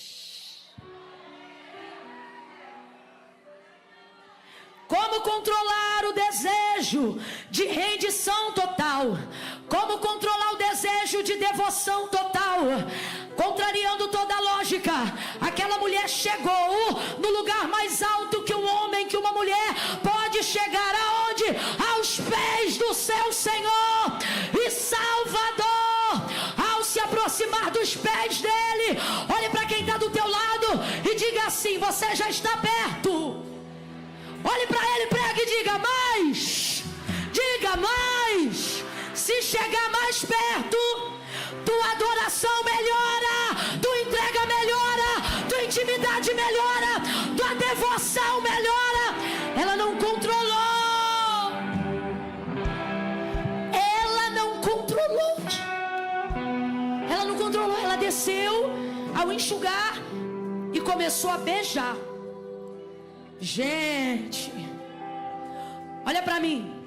como controlar o desejo de rendição total, como controlar o desejo de devoção total, contrariando toda a lógica. Aquela mulher chegou no lugar mais alto que um homem, que uma mulher pode chegar. Aonde? Aos pés do seu Senhor e Salvador. Ao se aproximar dos pés dele, olhe para quem está do teu lado e diga assim: você já está perto. Olhe para ele, pregue e diga mais. Diga mais. Se chegar mais perto, tua adoração melhora, tua entrega melhora, tua intimidade melhora, tua devoção melhora. Ela não controlou. Ela não controlou. Ela não controlou. Ela desceu ao enxugar e começou a beijar. Gente, olha para mim.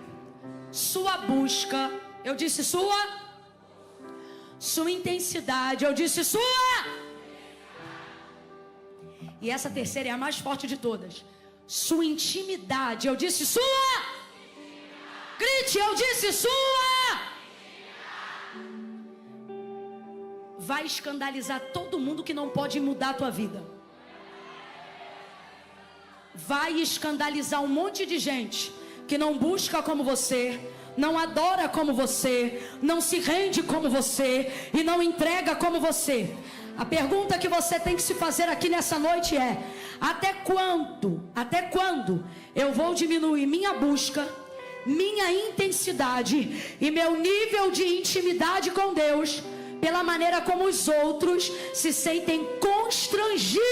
Sua busca, eu disse sua intensidade, eu disse sua. E essa terceira é a mais forte de todas. Sua intimidade, eu disse sua. Grite, eu disse sua. Vai escandalizar todo mundo que não pode mudar a tua vida. Vai escandalizar um monte de gente que não busca como você, não adora como você, não se rende como você e não entrega como você. A pergunta que você tem que se fazer aqui nessa noite é: até quando eu vou diminuir minha busca, minha intensidade e meu nível de intimidade com Deus pela maneira como os outros se sentem constrangidos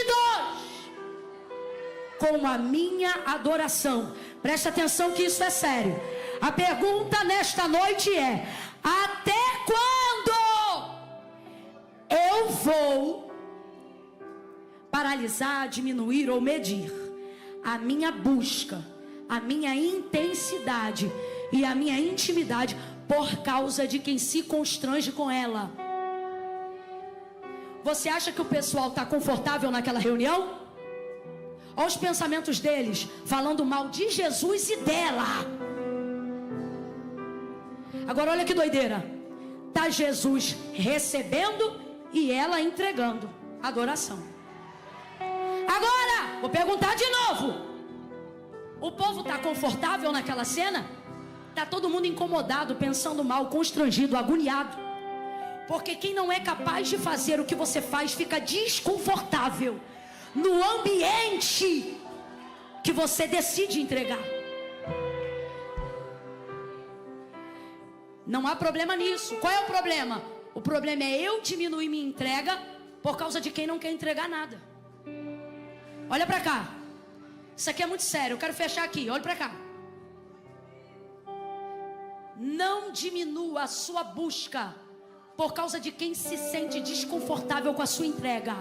com a minha adoração? Presta atenção que isso é sério. A pergunta nesta noite é: até quando eu vou paralisar, diminuir ou medir a minha busca, a minha intensidade e a minha intimidade por causa de quem se constrange com ela? Você acha que o pessoal está confortável naquela reunião? Olha os pensamentos deles, falando mal de Jesus e dela. Agora olha que doideira. Tá Jesus recebendo e ela entregando adoração. Agora, vou perguntar de novo. O povo tá confortável naquela cena? Tá todo mundo incomodado, pensando mal, constrangido, agoniado. Porque quem não é capaz de fazer o que você faz fica desconfortável no ambiente que você decide entregar. Não há problema nisso. Qual é o problema? O problema é eu diminuir minha entrega por causa de quem não quer entregar nada. Olha pra cá. Isso aqui é muito sério. Eu quero fechar aqui. Olha pra cá. Não diminua a sua busca por causa de quem se sente desconfortável com a sua entrega.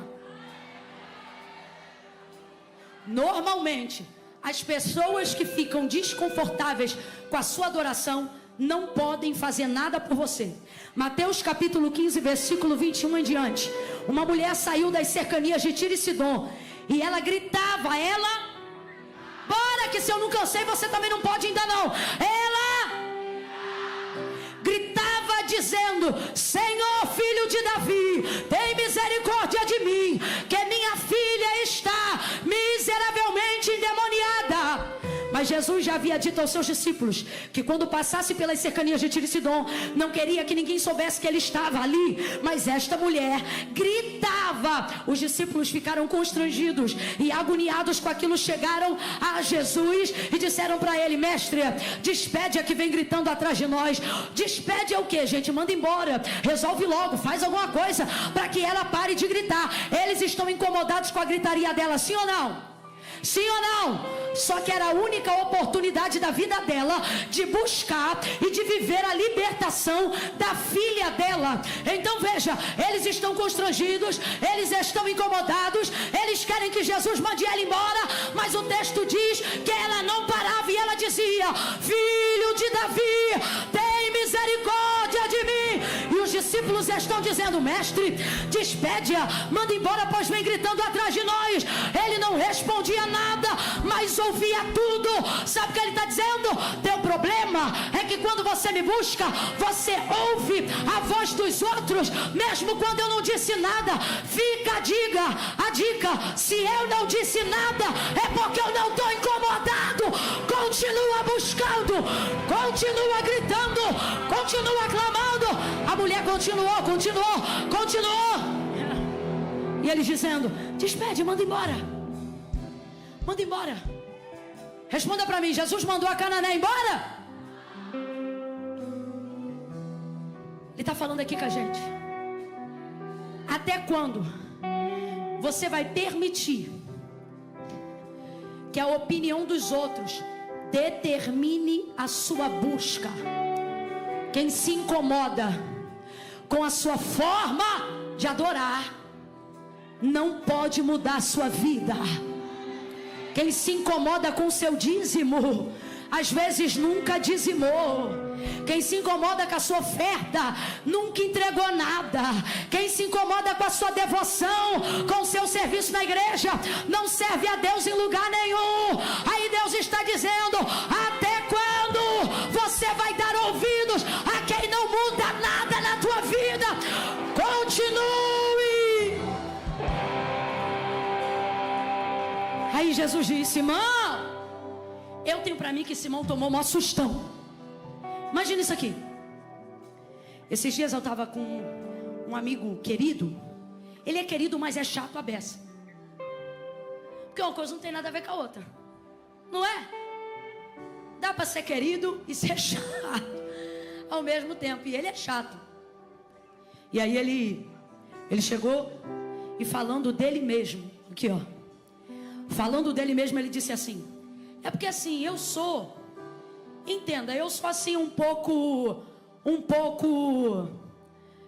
Normalmente, as pessoas que ficam desconfortáveis com a sua adoração não podem fazer nada por você. Mateus capítulo 15, versículo 21 em diante. Uma mulher saiu das cercanias de Tiro e Sidom e ela gritava, bora que se eu não cansei você também não pode ainda não. Ela gritava dizendo: Senhor, filho de Davi, tem misericórdia de mim, que minha filha está miseravelmente endemoniada. Mas Jesus já havia dito aos seus discípulos que quando passasse pelas cercanias de Tiro e Sidom, não queria que ninguém soubesse que ele estava ali. Mas esta mulher gritava. Os discípulos ficaram constrangidos e agoniados com aquilo. Chegaram a Jesus e disseram para ele: mestre, despede a que vem gritando atrás de nós. Despede é o que, gente? Manda embora, resolve logo, faz alguma coisa para que ela pare de gritar. Eles estão incomodados com a gritaria dela, sim ou não? Sim ou não? Só que era a única oportunidade da vida dela de buscar e de viver a libertação da filha dela. Então veja, eles estão constrangidos, eles estão incomodados, eles querem que Jesus mande ela embora, mas o texto diz que ela não parava e ela dizia: filho de Davi, tem misericórdia de mim. E os discípulos estão dizendo: mestre, despede-a, manda embora, pois vem gritando atrás de nós. Ele não respondia nada, mas ouvia tudo. Sabe o que ele está dizendo? Teu problema é que quando você me busca, você ouve a voz dos outros, mesmo quando eu não disse nada. Fica a dica: se eu não disse nada, é porque eu não estou incomodado. Continua buscando, continua gritando, continua clamando. A mulher continuou. E ele dizendo: despede, manda embora. Manda embora. Responda para mim: Jesus mandou a Canané embora? Ele está falando aqui com a gente. Até quando você vai permitir que a opinião dos outros determine a sua busca? Quem se incomoda com a sua forma de adorar não pode mudar a sua vida. Quem se incomoda com o seu dízimo, às vezes nunca dizimou. Quem se incomoda com a sua oferta, nunca entregou nada. Quem se incomoda com a sua devoção, com o seu serviço na igreja, não serve a Deus em lugar nenhum. Aí Deus está dizendo: até quando você vai dar ouvidos a quem não muda nada na tua vida? Continue. Aí Jesus disse: Simão, eu tenho para mim que Simão tomou um sustão. Imagina isso aqui. Esses dias eu estava com um amigo querido. Ele é querido, mas é chato a beça. Porque uma coisa não tem nada a ver com a outra, não é? Dá para ser querido e ser chato ao mesmo tempo. E ele é chato. E aí ele chegou e falando dele mesmo, aqui ó, falando dele mesmo, ele disse assim: é porque assim, eu sou, entenda, eu sou assim um pouco,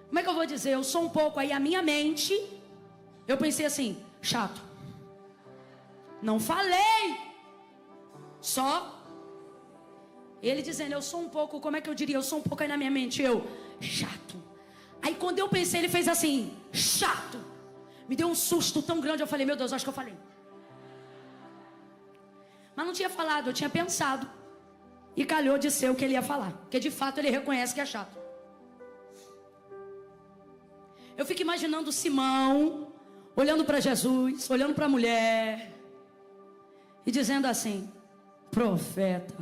como é que eu vou dizer? Eu sou um pouco, aí a minha mente, eu pensei assim: chato. Não falei. Só ele dizendo: eu sou um pouco, como é que eu diria? Eu sou um pouco aí na minha mente, eu, chato. Aí quando eu pensei, ele fez assim: chato. Me deu um susto tão grande, eu falei: meu Deus, acho que eu falei. Mas não tinha falado, eu tinha pensado. E calhou de ser o que ele ia falar, porque de fato ele reconhece que é chato. Eu fico imaginando Simão olhando para Jesus, olhando para a mulher e dizendo assim: profeta,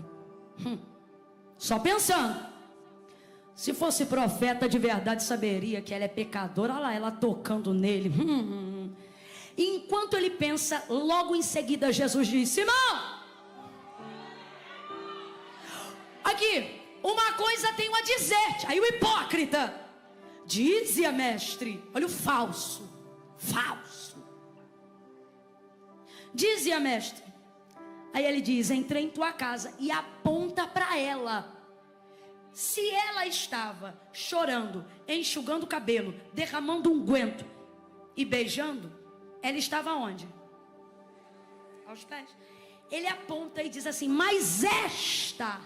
só pensando. Se fosse profeta de verdade, saberia que ela é pecadora. Olha lá, ela tocando nele. Enquanto ele pensa, logo em seguida Jesus diz: Simão, aqui, uma coisa tenho a dizer-te. Aí o hipócrita: dize-a, mestre. Olha o falso. Dize-a, mestre. Aí ele diz: entrei em tua casa, e aponta para ela. Se ela estava chorando, enxugando o cabelo, derramando unguento e beijando, ela estava onde? Aos pés. Ele aponta e diz assim: mas esta.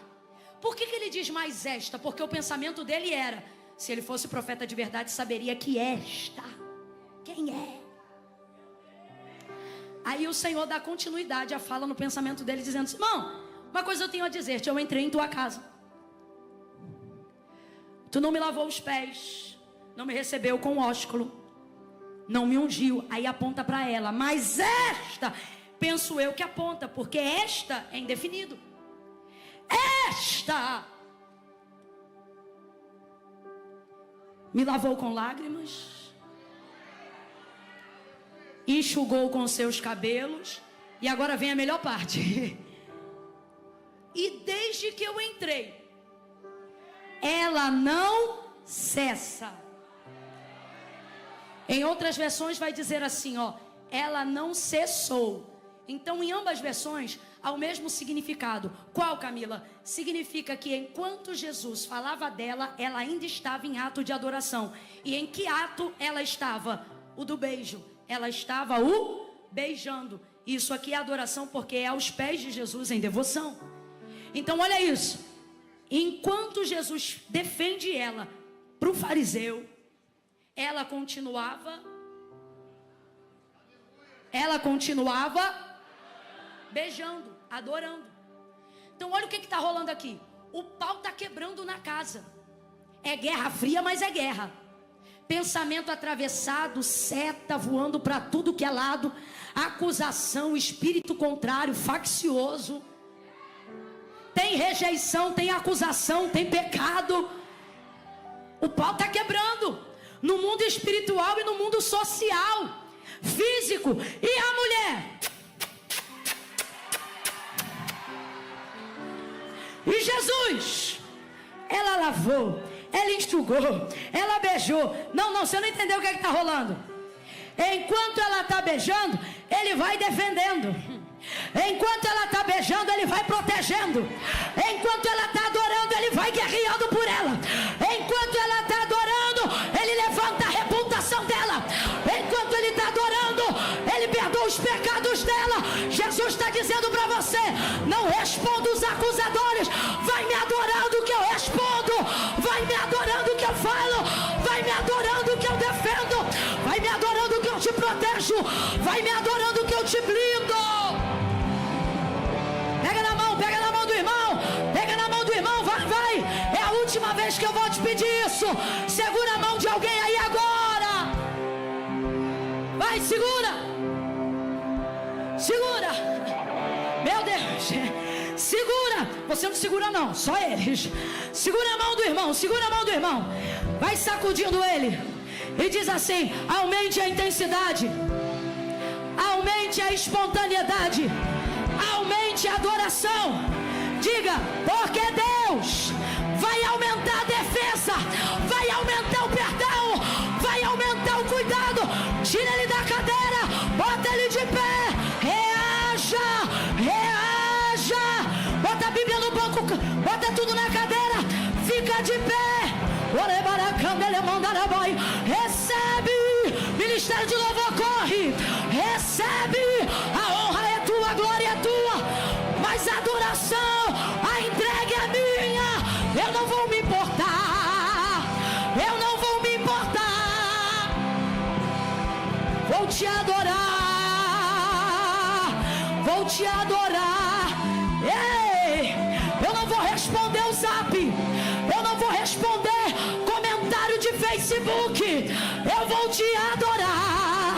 Por que ele diz mais esta? Porque o pensamento dele era: se ele fosse profeta de verdade, saberia que esta, quem é? Aí o Senhor dá continuidade à fala no pensamento dele, dizendo: Simão, uma coisa eu tenho a dizer-te. Eu entrei em tua casa, tu não me lavou os pés, não me recebeu com ósculo, não me ungiu. Aí aponta para ela: mas esta, penso eu que aponta, porque esta é indefinido. esta me lavou com lágrimas, enxugou com seus cabelos. E agora vem a melhor parte. E desde que eu entrei, ela não cessa. Em outras versões vai dizer assim, ó, ela não cessou. Então, em ambas versões, há o mesmo significado. Qual, Camila? Significa que enquanto Jesus falava dela, ela ainda estava em ato de adoração. E em que ato ela estava? O do beijo. Ela estava o beijando. Isso aqui é adoração, porque é aos pés de Jesus em devoção. Então, olha isso. Enquanto Jesus defende ela para o fariseu, ela continuava beijando, adorando. Então olha o que está rolando aqui. O pau está quebrando na casa. É guerra fria, mas é guerra. Pensamento atravessado, seta voando para tudo que é lado, acusação, espírito contrário, faccioso. Tem rejeição, tem acusação, tem pecado. O pau está quebrando no mundo espiritual e no mundo social, físico. E a mulher? E Jesus? Ela lavou, ela enxugou, ela beijou. Não, você não entendeu o que está rolando. Enquanto ela está beijando, ele vai defendendo. Enquanto ela está beijando, ele vai protegendo. Enquanto ela está adorando, ele vai guerreando por ela. Enquanto ela está adorando, ele levanta a reputação dela. Enquanto ele está adorando, ele perdoa os pecados dela. Jesus está dizendo para você: não responda os acusadores. Vai me adorando que eu respondo. Vai me adorando que eu falo. Vai me adorando que eu defendo. Vai me adorando que eu te protejo. Vai me adorando que eu te blindo. Pega na mão do irmão. Pega na mão do irmão, vai. É a última vez que eu vou te pedir isso. Segura a mão de alguém aí agora. Vai, segura. Meu Deus. Segura. Você não segura não, só eles. Segura a mão do irmão. Vai sacudindo ele. E diz assim: aumente a intensidade. Aumente a espontaneidade. Aumente a adoração. Diga: porque Deus vai aumentar a defesa, vai aumentar o perdão, vai aumentar o cuidado. Tira ele da cadeira, bota ele de pé. Reaja. Bota a Bíblia no banco, bota tudo na cadeira. Fica de pé. Recebe. Ministério de louvor, corre. Recebe. A honra é tua, a glória é tua. Mas a adoração, a entrega é minha. Eu não vou me importar. Vou te adorar. Ei, eu não vou responder o zap. Eu não vou responder comentário de Facebook. Eu vou te adorar.